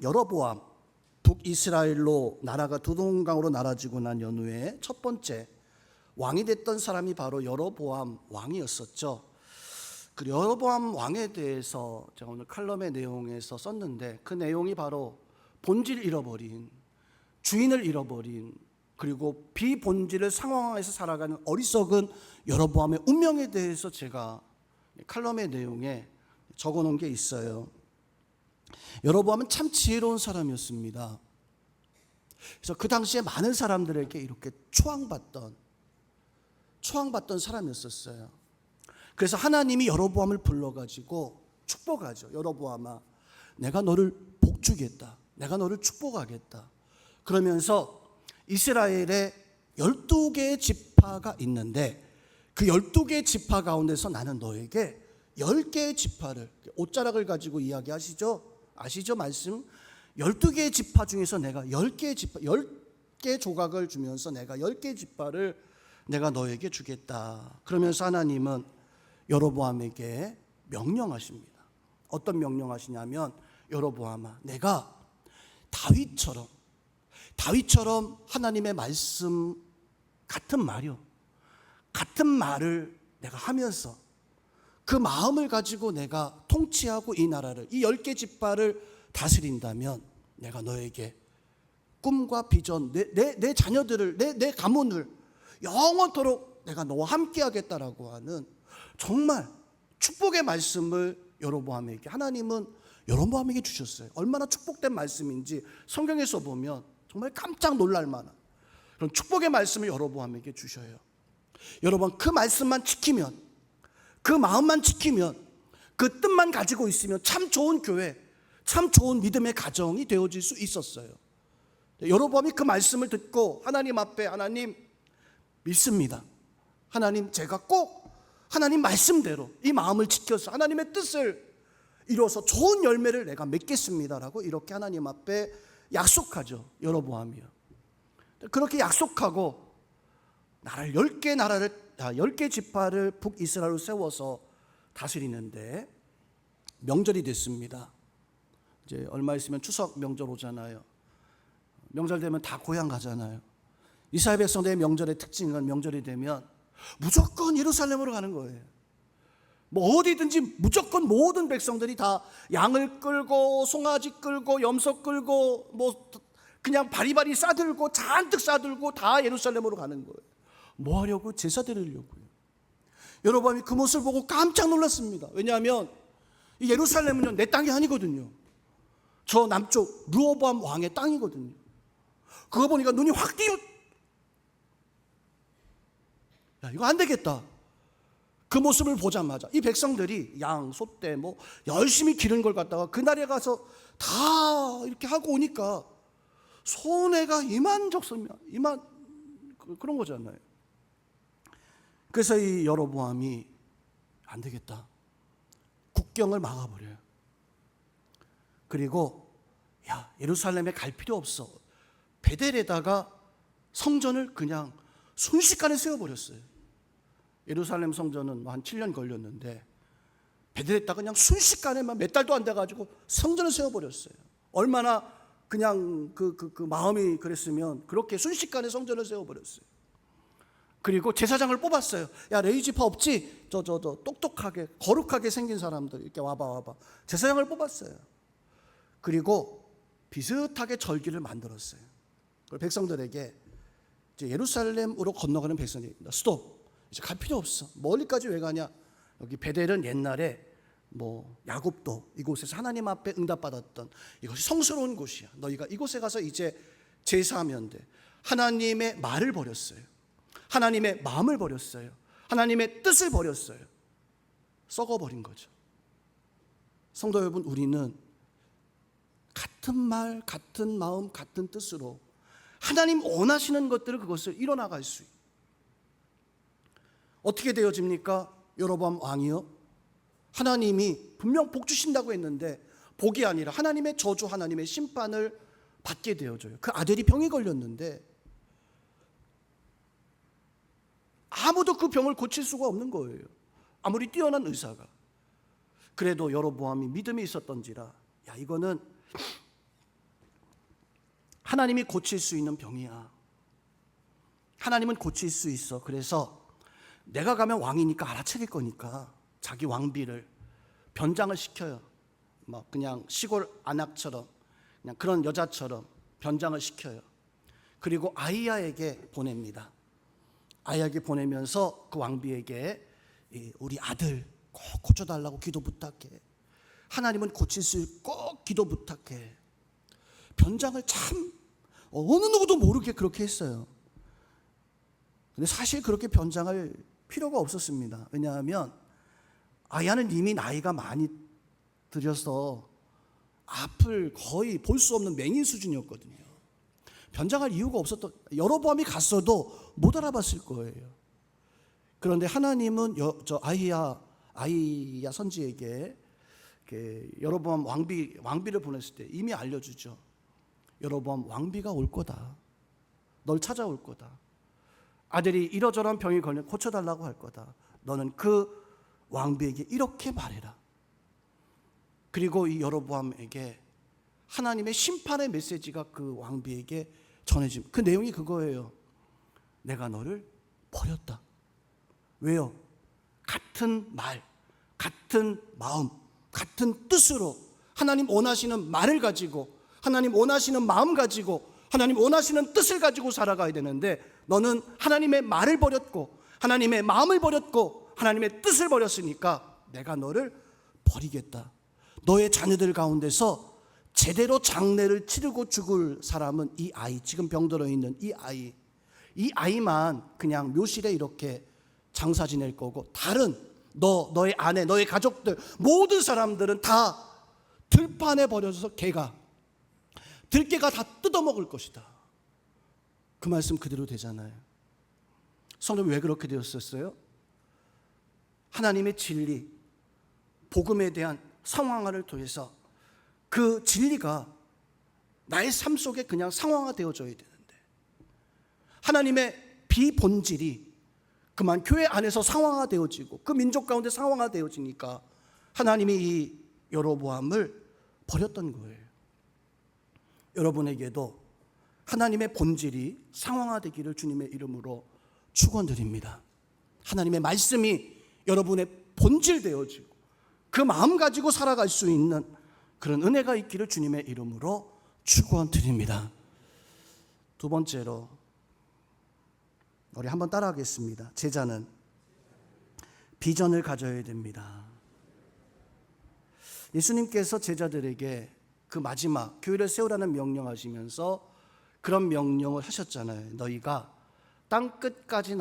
여로보암 북이스라엘로 나라가 두 동강으로 나눠지고 난 연후에 첫 번째 왕이 됐던 사람이 바로 여로보암 왕이었었죠. 그 여로보암 왕에 대해서 제가 오늘 칼럼의 내용에서 썼는데 그 내용이 바로 본질을 잃어버린, 주인을 잃어버린, 그리고 비본질을 상황화해서 살아가는 어리석은 여로보암의 운명에 대해서 제가 칼럼의 내용에 적어놓은 게 있어요. 여로보암은 참 지혜로운 사람이었습니다. 그래서 그 당시에 많은 사람들에게 이렇게 초항받던 사람이었어요. 그래서 하나님이 여로보암을 불러가지고 축복하죠. 여로보암아, 내가 너를 복주겠다. 내가 너를 축복하겠다. 그러면서 이스라엘에 12개의 지파가 있는데 그 12개의 지파 가운데서 나는 너에게 10개의 지파를, 옷자락을 가지고 이야기하시죠? 아시죠? 말씀 12개의 지파 중에서 내가 10개의 지파, 10개 조각을 주면서 내가 10개의 지파를 내가 너에게 주겠다. 그러면서 하나님은 여로보암에게 명령하십니다. 어떤 명령하시냐면 여로보암아, 내가 다윗처럼 하나님의 말씀 같은 말을 내가 하면서 그 마음을 가지고 내가 통치하고 이 나라를, 이 10개 지파를 다스린다면 내가 너에게 꿈과 비전, 내 자녀들을, 내 가문을 영원토록 내가 너와 함께 하겠다라고 하는 정말 축복의 말씀을 하나님은 여로보암에게 주셨어요. 얼마나 축복된 말씀인지 성경에서 보면 정말 깜짝 놀랄 만한 그런 축복의 말씀을 여로보암에게 주셔요. 여러분, 그 말씀만 지키면, 그 마음만 지키면, 그 뜻만 가지고 있으면 참 좋은 교회, 참 좋은 믿음의 가정이 되어질 수 있었어요. 여로보암이 그 말씀을 듣고 하나님 앞에, 하나님 믿습니다. 하나님, 제가 꼭 하나님 말씀대로 이 마음을 지켜서 하나님의 뜻을 이루어서 좋은 열매를 내가 맺겠습니다라고 이렇게 하나님 앞에 약속하죠. 여로보암이요. 그렇게 약속하고 10개 지파를 북이스라엘로 세워서 다스리는데 명절이 됐습니다. 이제 얼마 있으면 추석 명절 오잖아요. 명절 되면 다 고향 가잖아요. 이스라엘 백성들의 명절의 특징은 명절이 되면 무조건 예루살렘으로 가는 거예요. 뭐 어디든지 무조건 모든 백성들이 다 양을 끌고 송아지 끌고 염소 끌고 뭐 그냥 바리바리 싸들고 잔뜩 싸들고 다 예루살렘으로 가는 거예요. 뭐 하려고? 제사 드리려고요. 여로보암이 그 모습을 보고 깜짝 놀랐습니다. 왜냐하면 이 예루살렘은요, 내 땅이 아니거든요. 저 남쪽 르호보암 왕의 땅이거든요. 그거 보니까 눈이 확 띄어. 야, 이거 안 되겠다. 그 모습을 보자마자 이 백성들이 양, 소떼 뭐 열심히 기른 걸 갖다가 그날에 가서 다 이렇게 하고 오니까 손해가 이만저만 그런 거잖아요. 그래서 이 여로보암이 안 되겠다. 국경을 막아버려요. 그리고 예루살렘에 갈 필요 없어. 베델에다가 성전을 그냥 순식간에 세워버렸어요. 예루살렘 성전은 한 7년 걸렸는데 베델에다가 그냥 순식간에만 몇 달도 안 돼가지고 성전을 세워버렸어요. 얼마나 그냥 그 마음이 그랬으면 그렇게 순식간에 성전을 세워버렸어요. 그리고 제사장을 뽑았어요. 야, 레위지파 없지? 저 똑똑하게 거룩하게 생긴 사람들 이렇게 와봐. 제사장을 뽑았어요. 그리고 비슷하게 절기를 만들었어요. 그리고 백성들에게 이제 예루살렘으로 건너가는 백성들입니다. 스톱. 이제 갈 필요 없어. 멀리까지 왜 가냐? 여기 베델은 옛날에 뭐 야곱도 이곳에서 하나님 앞에 응답받았던 이것이 성스러운 곳이야. 너희가 이곳에 가서 이제 제사하면 돼. 하나님의 말을 버렸어요. 하나님의 마음을 버렸어요. 하나님의 뜻을 버렸어요. 썩어버린 거죠. 성도 여러분, 우리는 같은 말, 같은 마음, 같은 뜻으로 하나님 원하시는 것들을 그것을 이뤄나갈 수 있어요. 어떻게 되어집니까? 여로보암 왕이요? 하나님이 분명 복 주신다고 했는데 복이 아니라 하나님의 저주, 하나님의 심판을 받게 되어져요. 그 아들이 병이 걸렸는데 아무도 그 병을 고칠 수가 없는 거예요. 아무리 뛰어난 의사가. 그래도 여로보암이 믿음이 있었던지라, 야, 이거는 하나님이 고칠 수 있는 병이야. 하나님은 고칠 수 있어. 그래서 내가 가면 왕이니까 알아차릴 거니까 자기 왕비를 변장을 시켜요. 막 그냥 시골 안악처럼, 그냥 그런 여자처럼 변장을 시켜요. 그리고 아이야에게 보냅니다. 아이야에게 보내면서 그 왕비에게 우리 아들 꼭 고쳐달라고 기도 부탁해. 하나님은 고칠 수 있고 꼭 기도 부탁해. 변장을 참 어느 누구도 모르게 그렇게 했어요. 근데 사실 그렇게 변장할 필요가 없었습니다. 왜냐하면 아이야는 이미 나이가 많이 들여서 앞을 거의 볼 수 없는 맹인 수준이었거든요. 변장할 이유가 없었던, 여로보암이 갔어도 못 알아봤을 거예요. 그런데 하나님은 저 아이야 선지에게 여로보암 왕비를 보냈을 때 이미 알려주죠. 여로보암 왕비가 올 거다. 널 찾아올 거다. 아들이 이러저러한 병이 걸려 고쳐달라고 할 거다. 너는 그 왕비에게 이렇게 말해라. 그리고 이 여로보암에게 하나님의 심판의 메시지가 그 왕비에게 전해짐. 그 내용이 그거예요. 내가 너를 버렸다. 왜요? 같은 말, 같은 마음, 같은 뜻으로 하나님 원하시는 말을 가지고, 하나님 원하시는 마음 가지고, 하나님 원하시는 뜻을 가지고 살아가야 되는데, 너는 하나님의 말을 버렸고 하나님의 마음을 버렸고 하나님의 뜻을 버렸으니까 내가 너를 버리겠다. 너의 자녀들 가운데서 제대로 장례를 치르고 죽을 사람은 이 아이, 지금 병들어 있는 이 아이만 그냥 묘실에 이렇게 장사 지낼 거고, 다른 너의 아내, 너의 가족들, 모든 사람들은 다 들판에 버려져서 들개가 다 뜯어먹을 것이다. 그 말씀 그대로 되잖아요. 성도님, 왜 그렇게 되었었어요? 하나님의 진리, 복음에 대한 상황화를 통해서 그 진리가 나의 삶 속에 그냥 상황화되어져야 되는데, 하나님의 비본질이 그만 교회 안에서 상황화되어지고 그 민족 가운데 상황화되어지니까 하나님이 이 여로보암을 버렸던 거예요. 여러분에게도 하나님의 본질이 상황화되기를 주님의 이름으로 축원드립니다. 하나님의 말씀이 여러분의 본질 되어지고 그 마음 가지고 살아갈 수 있는 그런 은혜가 있기를 주님의 이름으로 축원드립니다. 두 번째로, 우리 한번 따라하겠습니다. 제자는 비전을 가져야 됩니다. 예수님께서 제자들에게 그 마지막 교회를 세우라는 명령하시면서 그런 명령을 하셨잖아요. 너희가 땅끝까지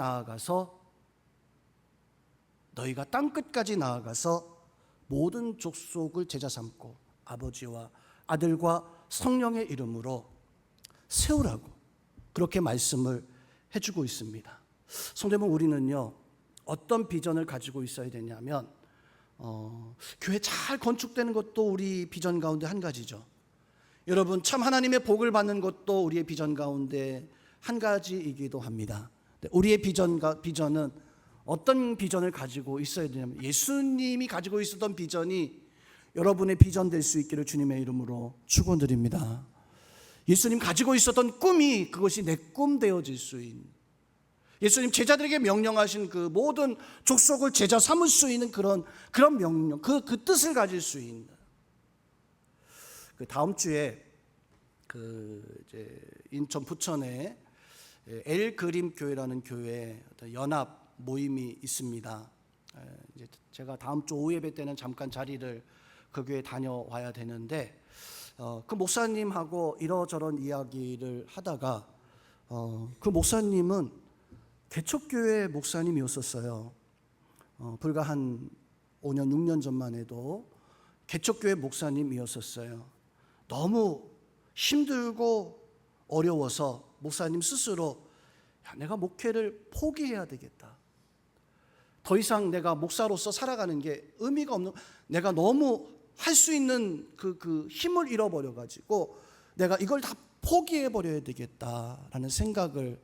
나아가서 모든 족속을 제자 삼고 아버지와 아들과 성령의 이름으로 세우라고 그렇게 말씀을 해주고 있습니다. 성도님은, 우리는요 어떤 비전을 가지고 있어야 되냐면 교회 잘 건축되는 것도 우리 비전 가운데 한 가지죠. 여러분, 참 하나님의 복을 받는 것도 우리의 비전 가운데 한 가지이기도 합니다. 우리의 비전은 어떤 비전을 가지고 있어야 되냐면, 예수님이 가지고 있었던 비전이 여러분의 비전 될 수 있기를 주님의 이름으로 축원드립니다. 예수님 가지고 있었던 꿈이 그것이 내 꿈 되어질 수 있는, 예수님 제자들에게 명령하신 그 모든 족속을 제자 삼을 수 있는 그런 명령, 그 뜻을 가질 수 있는. 그 다음 주에 이제 인천 부천에 엘그림 교회라는 교회 연합 모임이 있습니다. 이제 제가 다음 주 오후 예배 때는 잠깐 자리를 그 교회에 다녀와야 되는데, 그 목사님하고 이러저런 이야기를 하다가 그 목사님은 개척교회 목사님이었었어요. 불과 한 5년 6년 전만 해도 개척교회 목사님이었었어요. 너무 힘들고 어려워서 목사님 스스로, 내가 목회를 포기해야 되겠다. 더 이상 내가 목사로서 살아가는 게 의미가 없는, 내가 너무 할 수 있는 그 힘을 잃어버려 가지고 내가 이걸 다 포기해 버려야 되겠다라는 생각을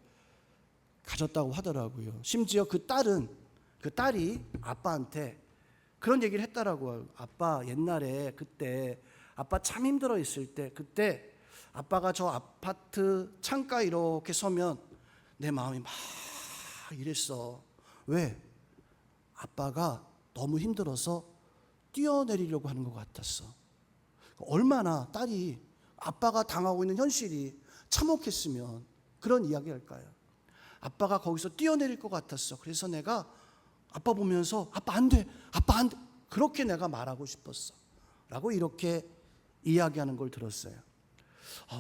가졌다고 하더라고요. 심지어 그 딸이 아빠한테 그런 얘기를 했다라고요. 아빠, 옛날에 그때 아빠 참 힘들어 있을 때, 그때 아빠가 저 아파트 창가에 이렇게 서면 내 마음이 막 이랬어. 왜? 아빠가 너무 힘들어서 뛰어내리려고 하는 것 같았어. 얼마나 딸이 아빠가 당하고 있는 현실이 참혹했으면 그런 이야기 할까요? 아빠가 거기서 뛰어내릴 것 같았어. 그래서 내가 아빠 보면서 아빠 안 돼, 아빠 안 돼, 그렇게 내가 말하고 싶었어 라고 이렇게 이야기하는 걸 들었어요.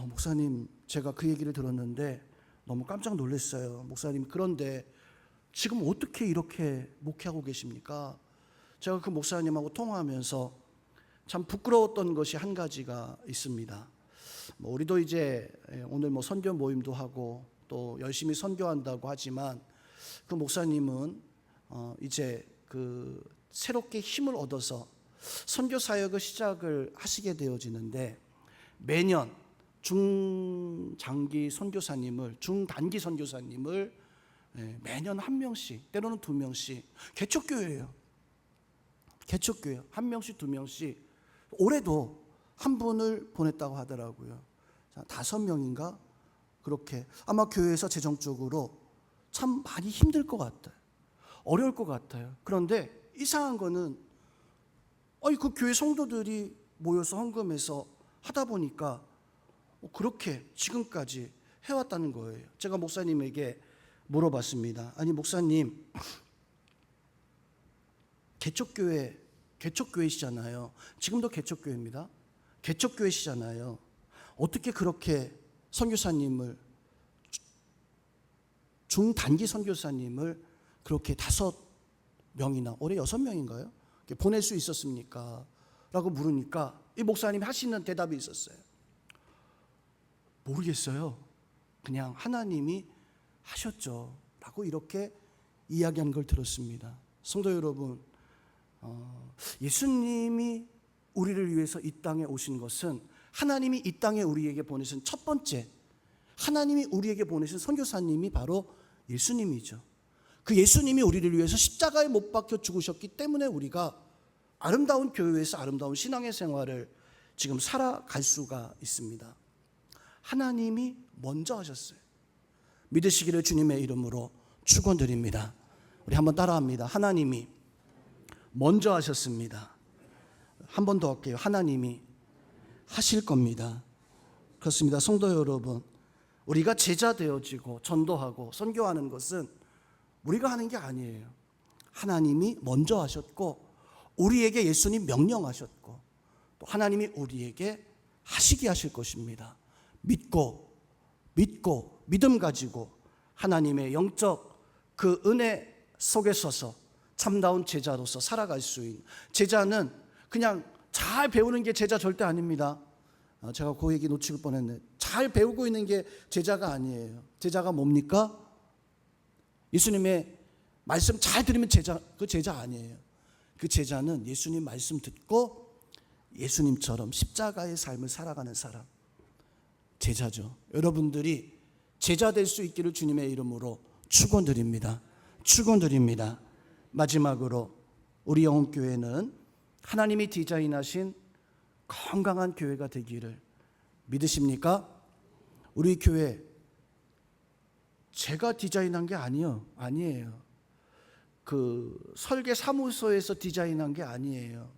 목사님, 제가 그 얘기를 들었는데 너무 깜짝 놀랐어요. 목사님, 그런데 지금 어떻게 이렇게 목회하고 계십니까? 제가 그 목사님하고 통화하면서 참 부끄러웠던 것이 한 가지가 있습니다. 우리도 이제 오늘 선교 모임도 하고 또 열심히 선교한다고 하지만 그 목사님은 이제 그 새롭게 힘을 얻어서 선교 사역을 시작을 하시게 되어지는데 매년 중장기 선교사님을, 중단기 선교사님을 매년 한 명씩, 때로는 두 명씩, 개척교회예요. 개척교회 한 명씩 두 명씩, 올해도 한 분을 보냈다고 하더라고요. 5명인가 그렇게. 아마 교회에서 재정적으로 참 많이 힘들 것 같아요. 어려울 것 같아요. 그런데 이상한 거는 그 교회 성도들이 모여서 헌금해서 하다 보니까 그렇게 지금까지 해왔다는 거예요. 제가 목사님에게 물어봤습니다. 아니 목사님, 개척교회시잖아요. 지금도 개척교회입니다. 개척교회시잖아요. 어떻게 그렇게 선교사님을, 중단기 선교사님을 그렇게 5명이나, 올해 6명인가요? 보낼 수 있었습니까? 라고 물으니까 이 목사님이 하시는 대답이 있었어요. 모르겠어요. 그냥 하나님이 하셨죠. 라고 이렇게 이야기한 걸 들었습니다. 성도 여러분, 예수님이 우리를 위해서 이 땅에 오신 것은, 하나님이 이 땅에 우리에게 보내신 첫 번째, 하나님이 우리에게 보내신 선교사님이 바로 예수님이죠. 그 예수님이 우리를 위해서 십자가에 못 박혀 죽으셨기 때문에 우리가 아름다운 교회에서 아름다운 신앙의 생활을 지금 살아갈 수가 있습니다. 하나님이 먼저 하셨어요. 믿으시기를 주님의 이름으로 축원드립니다. 우리 한번 따라합니다. 하나님이 먼저 하셨습니다. 한 번 더 할게요. 하나님이 하실 겁니다. 그렇습니다. 성도 여러분, 우리가 제자 되어지고 전도하고 선교하는 것은 우리가 하는 게 아니에요. 하나님이 먼저 하셨고, 우리에게 예수님 명령하셨고, 또 하나님이 우리에게 하시게 하실 것입니다. 믿고 믿음 가지고 하나님의 영적 그 은혜 속에 서서 참다운 제자로서 살아갈 수 있는, 제자는 그냥 잘 배우는 게 제자 절대 아닙니다. 제가 그 얘기 놓칠 뻔했네. 잘 배우고 있는 게 제자가 아니에요. 제자가 뭡니까? 예수님의 말씀 잘 들으면 그 제자 아니에요. 그 제자는 예수님 말씀 듣고 예수님처럼 십자가의 삶을 살아가는 사람, 제자죠. 여러분들이 제자 될 수 있기를 주님의 이름으로 축원드립니다. 축원드립니다. 마지막으로 우리 영혼교회는 하나님이 디자인하신 건강한 교회가 되기를 믿으십니까? 우리 교회 제가 디자인한 게 아니에요. 그 설계 사무소에서 디자인한 게 아니에요.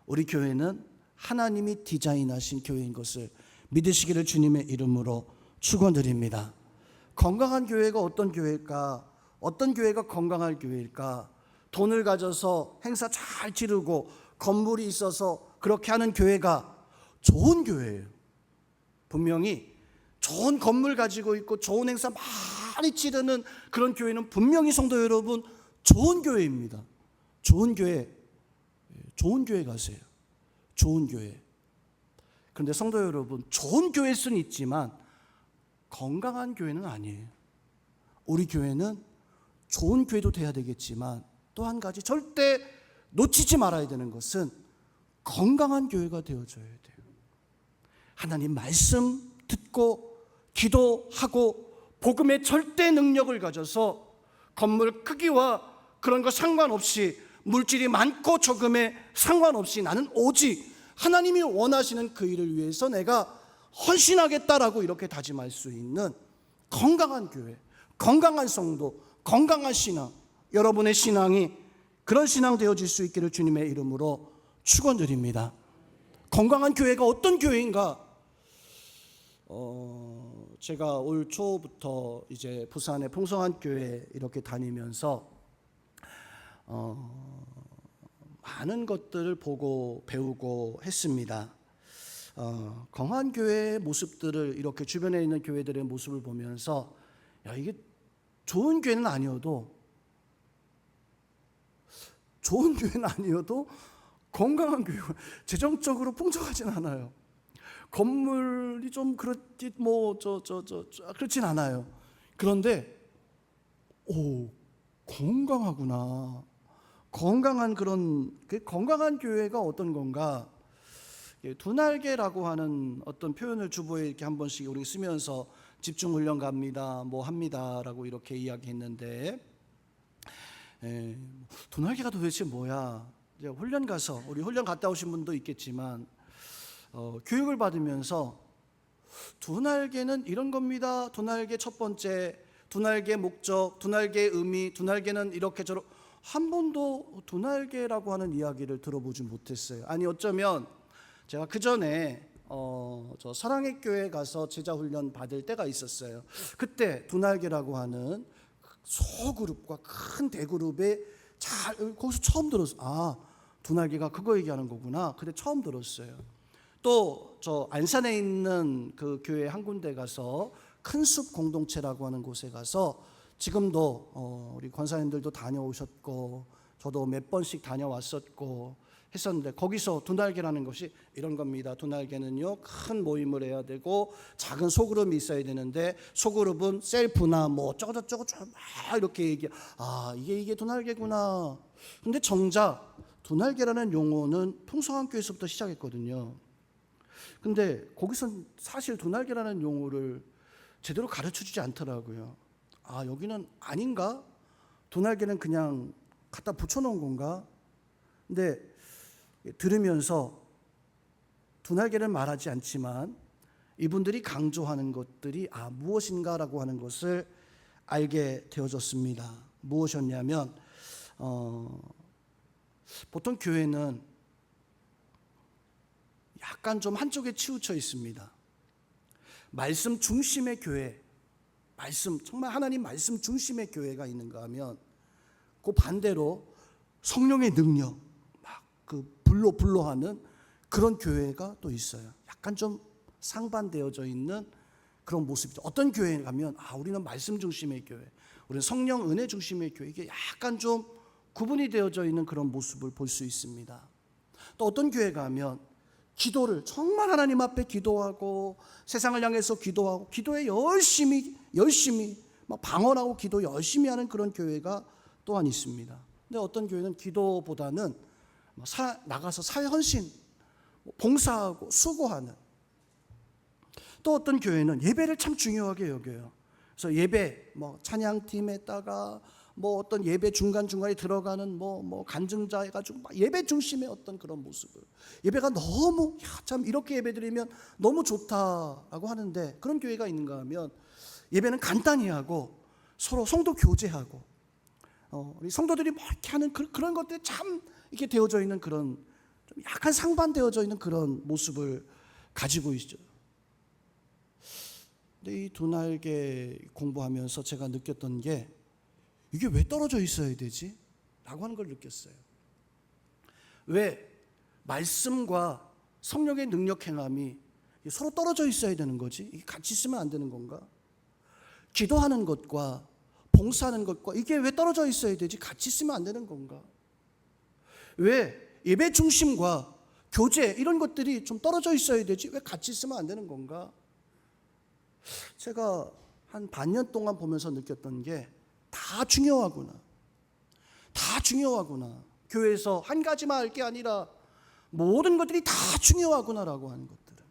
우리 교회는 하나님이 디자인하신 교회인 것을 믿으시기를 주님의 이름으로 축원드립니다. 건강한 교회가 어떤 교회일까? 어떤 교회가 건강한 교회일까? 돈을 가져서 행사 잘 치르고 건물이 있어서 그렇게 하는 교회가 좋은 교회예요. 분명히 좋은 건물 가지고 있고 좋은 행사 많이 치르는 그런 교회는 분명히 성도 여러분 좋은 교회입니다. 좋은 교회 가세요. 좋은 교회. 그런데 성도 여러분, 좋은 교회일 수는 있지만 건강한 교회는 아니에요. 우리 교회는 좋은 교회도 돼야 되겠지만 또 한 가지 절대 놓치지 말아야 되는 것은 건강한 교회가 되어줘야 돼요. 하나님 말씀 듣고 기도하고 복음의 절대 능력을 가져서 건물 크기와 그런 거 상관없이, 물질이 많고 적음에 상관없이 나는 오직 하나님이 원하시는 그 일을 위해서 내가 헌신하겠다라고 이렇게 다짐할 수 있는 건강한 교회, 건강한 성도, 건강한 신앙, 여러분의 신앙이 그런 신앙 되어질 수 있기를 주님의 이름으로 축원드립니다. 건강한 교회가 어떤 교회인가? 제가 올 초부터 이제 부산의 풍성한 교회 이렇게 다니면서 많은 것들을 보고 배우고 했습니다. 건강한 교회의 모습들을 이렇게 주변에 있는 교회들의 모습을 보면서 야, 이게 좋은 교회는 아니어도 건강한 교회, 재정적으로 풍족하진 않아요. 건물이 좀 그렇지 그렇진 않아요. 그런데 건강하구나. 건강한 교회가 어떤 건가? 두날개라고 하는 어떤 표현을 주보에 이렇게 한 번씩 우리 쓰면서 집중 훈련 갑니다, 뭐 합니다라고 이렇게 이야기했는데, 두날개가 도대체 뭐야? 이제 훈련 가서, 우리 훈련 갔다 오신 분도 있겠지만 교육을 받으면서 두날개는 이런 겁니다. 두날개 첫 번째, 두날개 목적, 두날개의 의미, 두날개는 이렇게 저렇게, 한 번도 두날개라고 하는 이야기를 들어보지 못했어요. 아니 어쩌면 제가 그 전에 저 사랑의 교회 가서 제자 훈련 받을 때가 있었어요. 그때 두날개라고 하는 소그룹과 큰 대그룹에 거기서 처음 들었어요. 두날개가 그거 얘기하는 거구나. 그때 처음 들었어요. 또 저 안산에 있는 그 교회 한 군데 가서 큰 숲 공동체라고 하는 곳에 가서 지금도 우리 권사님들도 다녀오셨고 저도 몇 번씩 다녀왔었고 했었는데, 거기서 두날개라는 것이 이런 겁니다. 두날개는요, 큰 모임을 해야 되고 작은 소그룹이 있어야 되는데, 소그룹은 셀프나 뭐 저거저거 막 이렇게 이게 두날개구나. 근데 정작 두날개라는 용어는 풍성한 교회에서부터 시작했거든요. 근데 거기선 사실 두날개라는 용어를 제대로 가르쳐주지 않더라고요. 여기는 아닌가? 두날개는 그냥 갖다 붙여놓은 건가? 근데 들으면서 두날개를 말하지 않지만 이분들이 강조하는 것들이 무엇인가라고 하는 것을 알게 되어졌습니다. 무엇이었냐면 보통 교회는 약간 좀 한쪽에 치우쳐 있습니다. 말씀 중심의 교회, 정말 하나님 말씀 중심의 교회가 있는가 하면 그 반대로 성령의 능력 막 그 불로하는 그런 교회가 또 있어요. 약간 좀 상반되어져 있는 그런 모습이죠. 어떤 교회에 가면 우리는 말씀 중심의 교회, 우리는 성령 은혜 중심의 교회, 이게 약간 좀 구분이 되어져 있는 그런 모습을 볼 수 있습니다. 또 어떤 교회 가면 기도를 정말 하나님 앞에 기도하고 세상을 향해서 기도하고 기도에 열심히 막 방언하고 기도 열심히 하는 그런 교회가 또한 있습니다. 근데 어떤 교회는 기도보다는 나가서 사회 헌신, 봉사하고 수고하는, 또 어떤 교회는 예배를 참 중요하게 여겨요. 그래서 예배 찬양팀에다가 어떤 예배 중간중간에 들어가는 간증자 해가지고 예배 중심의 어떤 그런 모습을, 예배가 너무 참 이렇게 예배 드리면 너무 좋다라고 하는데, 그런 교회가 있는가 하면 예배는 간단히 하고 서로 성도 교제하고 우리 성도들이 이렇게 하는 그런 것들이 참 이렇게 되어져 있는 그런 좀 약간 상반되어져 있는 그런 모습을 가지고 있죠. 근데 이 두날개 공부하면서 제가 느꼈던 게, 이게 왜 떨어져 있어야 되지? 라고 하는 걸 느꼈어요. 왜 말씀과 성령의 능력 행함이 서로 떨어져 있어야 되는 거지? 이게 같이 있으면 안 되는 건가? 기도하는 것과 봉사하는 것과 이게 왜 떨어져 있어야 되지? 같이 있으면 안 되는 건가? 왜 예배 중심과 교제 이런 것들이 좀 떨어져 있어야 되지? 왜 같이 있으면 안 되는 건가? 제가 한 반년 동안 보면서 느꼈던 게 다 중요하구나. 다 중요하구나. 교회에서 한 가지만 할 게 아니라 모든 것들이 다 중요하구나라고 하는 것들을.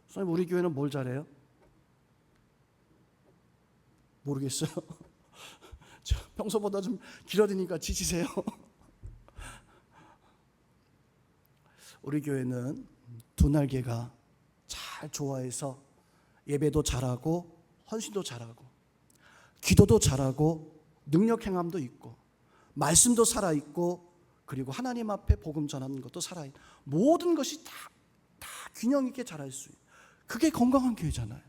선생님, 우리 교회는 뭘 잘해요? 모르겠어요. 평소보다 좀 길어지니까 지치세요. 우리 교회는 두 날개가 잘 조화해서 예배도 잘하고 헌신도 잘하고 기도도 잘하고 능력 행함도 있고 말씀도 살아있고 그리고 하나님 앞에 복음 전하는 것도 살아있고 모든 것이 다 균형 있게 잘할 수 있는, 그게 건강한 교회잖아요.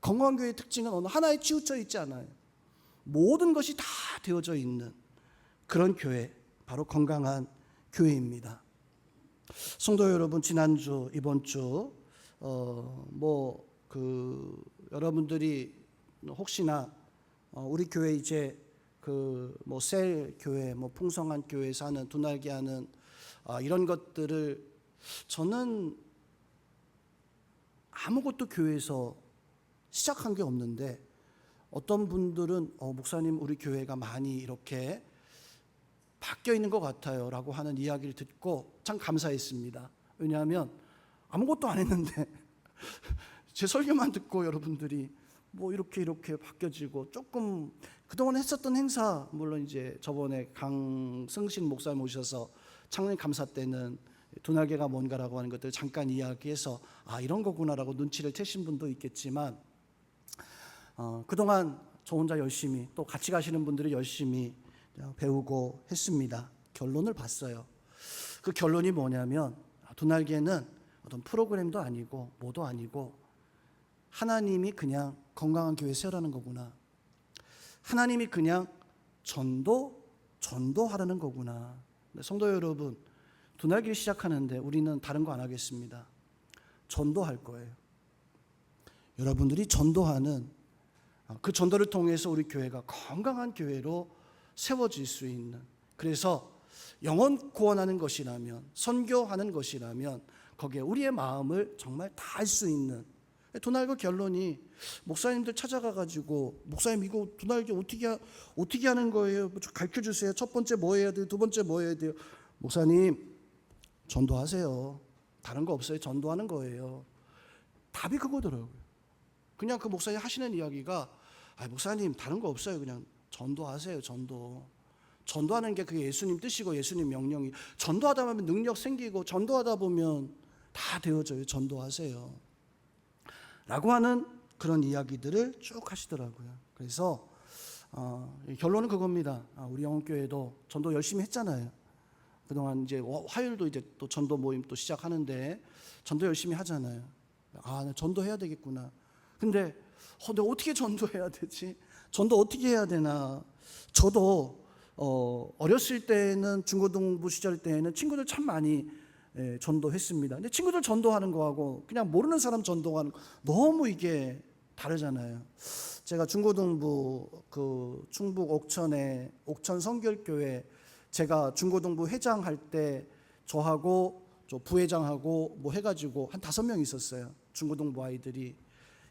건강한 교회의 특징은 어느 하나에 치우쳐 있지 않아요. 모든 것이 다 되어져 있는 그런 교회, 바로 건강한 교회입니다. 성도 여러분, 지난주 이번 주 여러분들이 혹시나 우리 교회 이제 셀 교회, 풍성한 교회에서 하는 두날개 하는 이런 것들을 저는 아무것도 교회에서 시작한 게 없는데 어떤 분들은 목사님 우리 교회가 많이 이렇게 바뀌어 있는 것 같아요 라고 하는 이야기를 듣고 참 감사했습니다. 왜냐하면 아무것도 안 했는데 제 설교만 듣고 여러분들이 이렇게 바뀌어지고, 조금 그동안 했었던 행사, 물론 이제 저번에 강승신 목사님 오셔서 창립 감사 때는 두날개가 뭔가라고 하는 것들을 잠깐 이야기해서 이런 거구나라고 눈치를 채신 분도 있겠지만 그동안 저 혼자 열심히, 또 같이 가시는 분들이 열심히 배우고 했습니다. 결론을 봤어요. 그 결론이 뭐냐면 두날개는 어떤 프로그램도 아니고 뭐도 아니고 하나님이 그냥 건강한 교회 세우라는 거구나. 하나님이 그냥 전도하라는 거구나. 성도 여러분, 두날개 시작하는데 우리는 다른 거 안 하겠습니다. 전도할 거예요. 여러분들이 전도하는 그 전도를 통해서 우리 교회가 건강한 교회로 세워질 수 있는, 그래서 영혼 구원하는 것이라면, 선교하는 것이라면 거기에 우리의 마음을 정말 다할 수 있는, 두날개 결론이 목사님들 찾아가가지고 목사님 이거 두날개 어떻게 하는 거예요? 가르쳐주세요. 첫 번째 뭐 해야 돼요? 두 번째 뭐 해야 돼요? 목사님 전도하세요. 다른 거 없어요. 전도하는 거예요. 답이 그거더라고요. 그냥 그 목사님 하시는 이야기가 목사님 다른 거 없어요. 그냥 전도하세요. 전도하는 게 그게 예수님 뜻이고 예수님 명령이, 전도하다 보면 능력 생기고 전도하다 보면 다 되어져요. 전도하세요 라고 하는 그런 이야기들을 쭉 하시더라고요. 그래서 결론은 그겁니다. 우리 영혼교회도 전도 열심히 했잖아요. 그동안 이제 화요일도 이제 또 전도 모임 또 시작하는데 전도 열심히 하잖아요. 전도해야 되겠구나. 근데 내가 어떻게 전도해야 되지? 전도 어떻게 해야 되나? 저도 어렸을 때는 중고등부 시절 때는 친구들 참 많이 전도했습니다. 근데 친구들 전도하는 거하고 그냥 모르는 사람 전도하는 거 너무 이게 다르잖아요. 제가 중고등부 충북 옥천의 옥천 성결교회, 제가 중고등부 회장할 때 저하고 저 부회장하고 해가지고 한 5명 있었어요. 중고등부 아이들이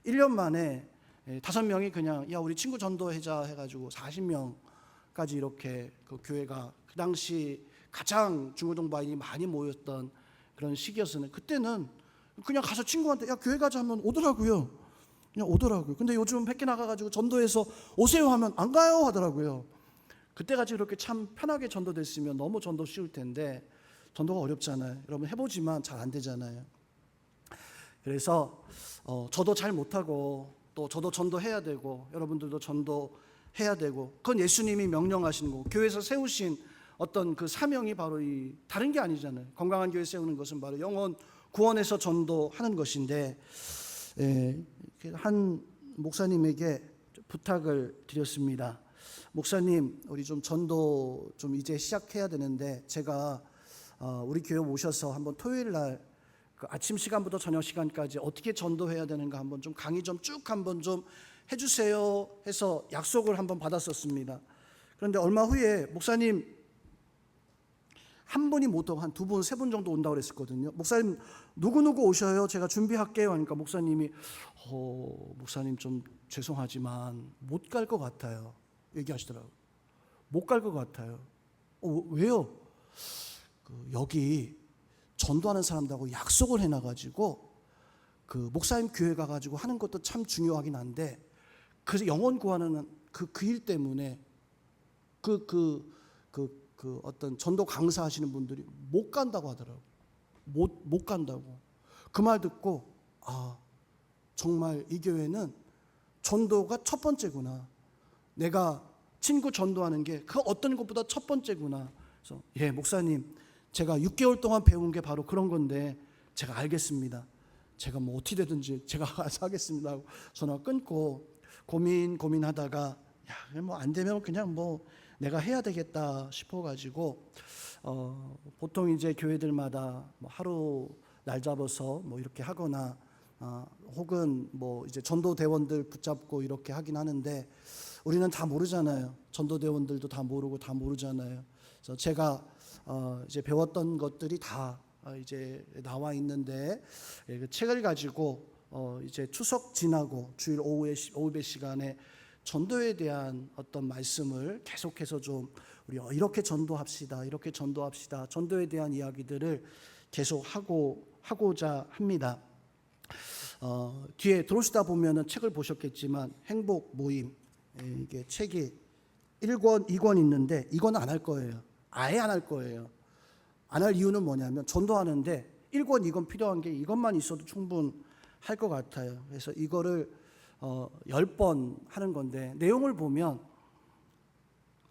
1년 만에 5명이 그냥 우리 친구 전도하자 해가지고 40명까지 이렇게 그 교회가 그 당시 가장 중고등부 아이들이 많이 모였던 그런 시기였어요. 그때는 그냥 가서 친구한테 교회 가자 하면 오더라고요. 그냥 오더라고요. 근데 요즘 밖에 나가가지고 전도해서 오세요 하면 안 가요 하더라고요. 그때같이 이렇게 참 편하게 전도됐으면 너무 전도 쉬울 텐데 전도가 어렵잖아요. 여러분 해보지만 잘 안 되잖아요. 그래서 저도 잘 못하고 또 저도 전도해야 되고 여러분들도 전도해야 되고, 그건 예수님이 명령하시는 거고 교회에서 세우신 어떤 그 사명이 바로 다른 게 아니잖아요. 건강한 교회 세우는 것은 바로 영혼 구원해서 전도하는 것인데, 한 목사님에게 부탁을 드렸습니다. 목사님, 우리 좀 전도 좀 이제 시작해야 되는데 제가 우리 교회 오셔서 한번 토요일 날 그 아침 시간부터 저녁 시간까지 어떻게 전도해야 되는가 한번 좀 강의 좀 쭉 한번 좀 해주세요 해서 약속을 한번 받았었습니다. 그런데 얼마 후에 목사님 한 분이 못 오고 한 2분, 3분 정도 온다고 그랬었거든요. 목사님 누구누구 오셔요? 제가 준비할게요 하니까 목사님이 목사님 좀 죄송하지만 못 갈 것 같아요 얘기하시더라고요. 못 갈 것 같아요. 왜요? 여기 전도하는 사람들하고 약속을 해놔가지고 그 목사님 교회 가가지고 하는 것도 참 중요하긴 한데 그 영혼 구하는 그 일 때문에 어떤 전도 강사하시는 분들이 못 간다고 하더라고요. 못 간다고. 그 말 듣고 정말 이 교회는 전도가 첫 번째구나. 내가 친구 전도하는 게 그 어떤 것보다 첫 번째구나. 그래서 목사님, 제가 6개월 동안 배운 게 바로 그런 건데 제가 알겠습니다. 제가 뭐 어떻게 되든지 제가 알아서 하겠습니다 하고 전화 끊고 고민하다가 뭐 안 되면 그냥 뭐 내가 해야 되겠다 싶어가지고 보통 이제 교회들마다 뭐 하루 날 잡아서 뭐 이렇게 하거나 혹은 뭐 이제 전도대원들 붙잡고 이렇게 하긴 하는데 우리는 다 모르잖아요. 전도대원들도 다 모르고 다 모르잖아요. 그래서 제가 이제 배웠던 것들이 다 이제 나와 있는데 그 책을 가지고 이제 추석 지나고 주일 오후 예배 시간에 전도에 대한 어떤 말씀을 계속해서 좀 우리 이렇게 전도합시다, 이렇게 전도합시다, 전도에 대한 이야기들을 계속 하고자 합니다. 뒤에 들어오시다 보면은 책을 보셨겠지만 행복 모임, 이게 책이 1권, 2권 있는데 이건 안 할 거예요. 아예 안 할 거예요. 안 할 이유는 뭐냐면 전도하는데 1권, 2권 필요한 게 이것만 있어도 충분할 것 같아요. 그래서 이거를 10번 하는 건데 내용을 보면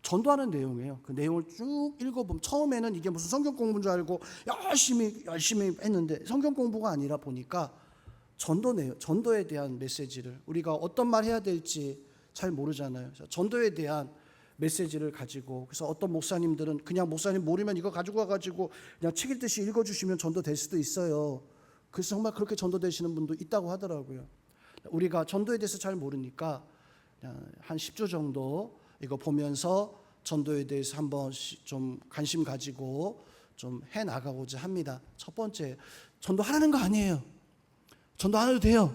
전도하는 내용이에요. 그 내용을 쭉 읽어보면 처음에는 이게 무슨 성경 공부인 줄 알고 열심히 했는데 성경 공부가 아니라 보니까 전도에 대한 메시지를 우리가 어떤 말 해야 될지 잘 모르잖아요. 전도에 대한 메시지를 가지고 그래서 어떤 목사님들은 그냥 목사님 모르면 이거 가지고 와가지고 그냥 책 읽듯이 읽어주시면 전도될 수도 있어요. 그래서 정말 그렇게 전도되시는 분도 있다고 하더라고요. 우리가 전도에 대해서 잘 모르니까 한 10주 정도 이거 보면서 전도에 대해서 한번 좀 관심 가지고 좀 해 나가고자 합니다. 첫 번째, 전도하라는 거 아니에요. 전도 안 해도 돼요.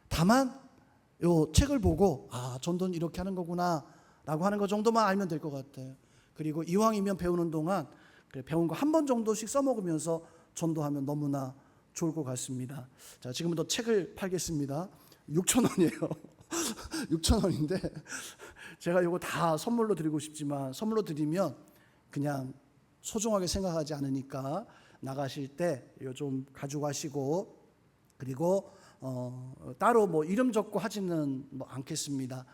다만 요 책을 보고 전도는 이렇게 하는 거구나 라고 하는 거 정도만 알면 될 것 같아요. 그리고 이왕이면 배우는 동안 배운 거 한 번 정도씩 써먹으면서 전도하면 너무나 좋을 것 같습니다. 자, 지금부터 책을 팔겠습니다. 6,000원이에요. 6,000원인데 제가 이거 다 선물로 드리고 싶지만 선물로 드리면 그냥 소중하게 생각하지 않으니까 나가실 때 이거 좀 가지고 가시고 그리고 따로 뭐 이름 적고 하지는 뭐 않겠습니다.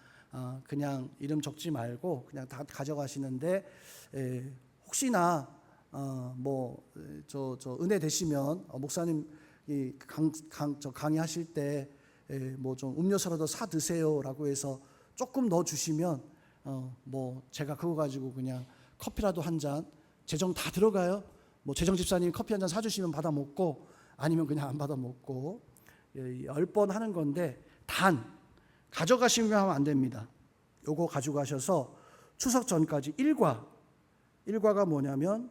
그냥 이름 적지 말고 그냥 다 가져가시는데 혹시나 저 은혜 되시면 목사님 강의하실 때 뭐 좀 음료수라도 사 드세요라고 해서 조금 넣어 주시면 뭐 제가 그거 가지고 그냥 커피라도 한 잔 재정 다 들어가요. 뭐 재정 집사님 커피 한 잔 사 주시면 받아 먹고 아니면 그냥 안 받아 먹고 10번 하는 건데 단 가져가시면 하면 안 됩니다. 요거 가져가셔서 추석 전까지 1과가 뭐냐면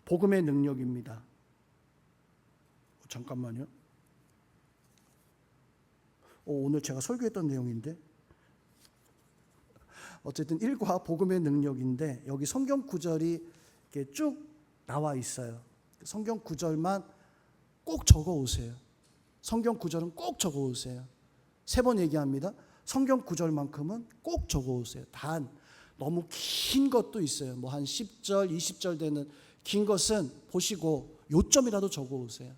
복음의 능력입니다. 잠깐만요. 오늘 제가 설교했던 내용인데 어쨌든 1과 복음의 능력인데 여기 성경 구절이 이렇게 쭉 나와 있어요. 성경 구절만 꼭 적어 오세요. 성경 구절은 꼭 적어 오세요. 3번 얘기합니다. 성경 구절만큼은 꼭 적어 오세요. 단 너무 긴 것도 있어요. 뭐 한 10절, 20절 되는 긴 것은 보시고 요점이라도 적어 오세요.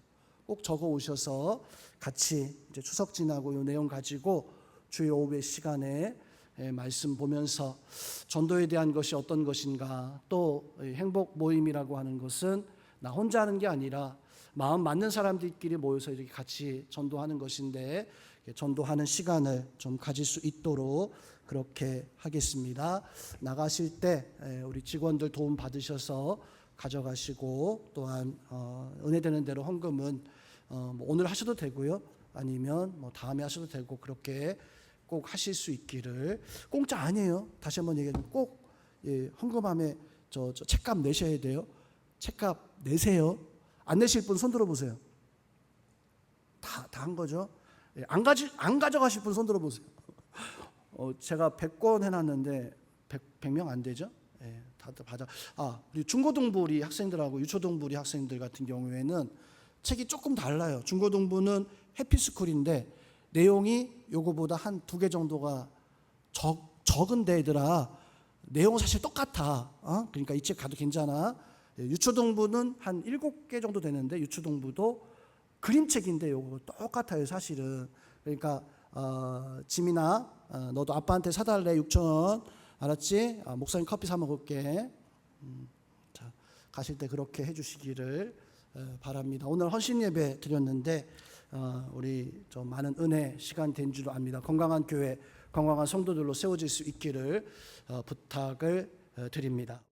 꼭 적어 오셔서 같이 이제 추석 지나고 이 내용 가지고 주일 오후의 시간에 말씀 보면서 전도에 대한 것이 어떤 것인가, 또 행복 모임이라고 하는 것은 나 혼자 하는 게 아니라 마음 맞는 사람들끼리 모여서 이렇게 같이 전도하는 것인데 전도하는 시간을 좀 가질 수 있도록 그렇게 하겠습니다. 나가실 때 우리 직원들 도움 받으셔서 가져가시고 또한 은혜되는 대로 헌금은 뭐 오늘 하셔도 되고요. 아니면 뭐 다음에 하셔도 되고 그렇게 꼭 하실 수 있기를. 공짜 아니에요. 다시 한번 얘기하면 꼭 헌금함에 저 책값 내셔야 돼요. 책값 내세요. 안 내실 분 손 들어보세요. 다 한 거죠. 안 가져가실 분 손 들어보세요. 제가 100권 해놨는데 100명 안 되죠? 예, 다들 받아. 우리 중고등부 우리 학생들하고 유초등부 우리 학생들 같은 경우에는 책이 조금 달라요. 중고등부는 해피스쿨인데 내용이 요거보다 한 2개 정도가 적은데 얘들아 내용은 사실 똑같아. 그러니까 이 책 가도 괜찮아. 유초등부는 한 7개 정도 되는데 유초등부도 그림책인데 요거 똑같아요 사실은. 그러니까 지민아 너도 아빠한테 사달래 6,000원 알았지? 목사님 커피 사 먹을게. 자, 가실 때 그렇게 해주시기를 바랍니다. 오늘 헌신 예배 드렸는데 우리 좀 많은 은혜 시간 된 줄 압니다. 건강한 교회, 건강한 성도들로 세워질 수 있기를 부탁을 드립니다.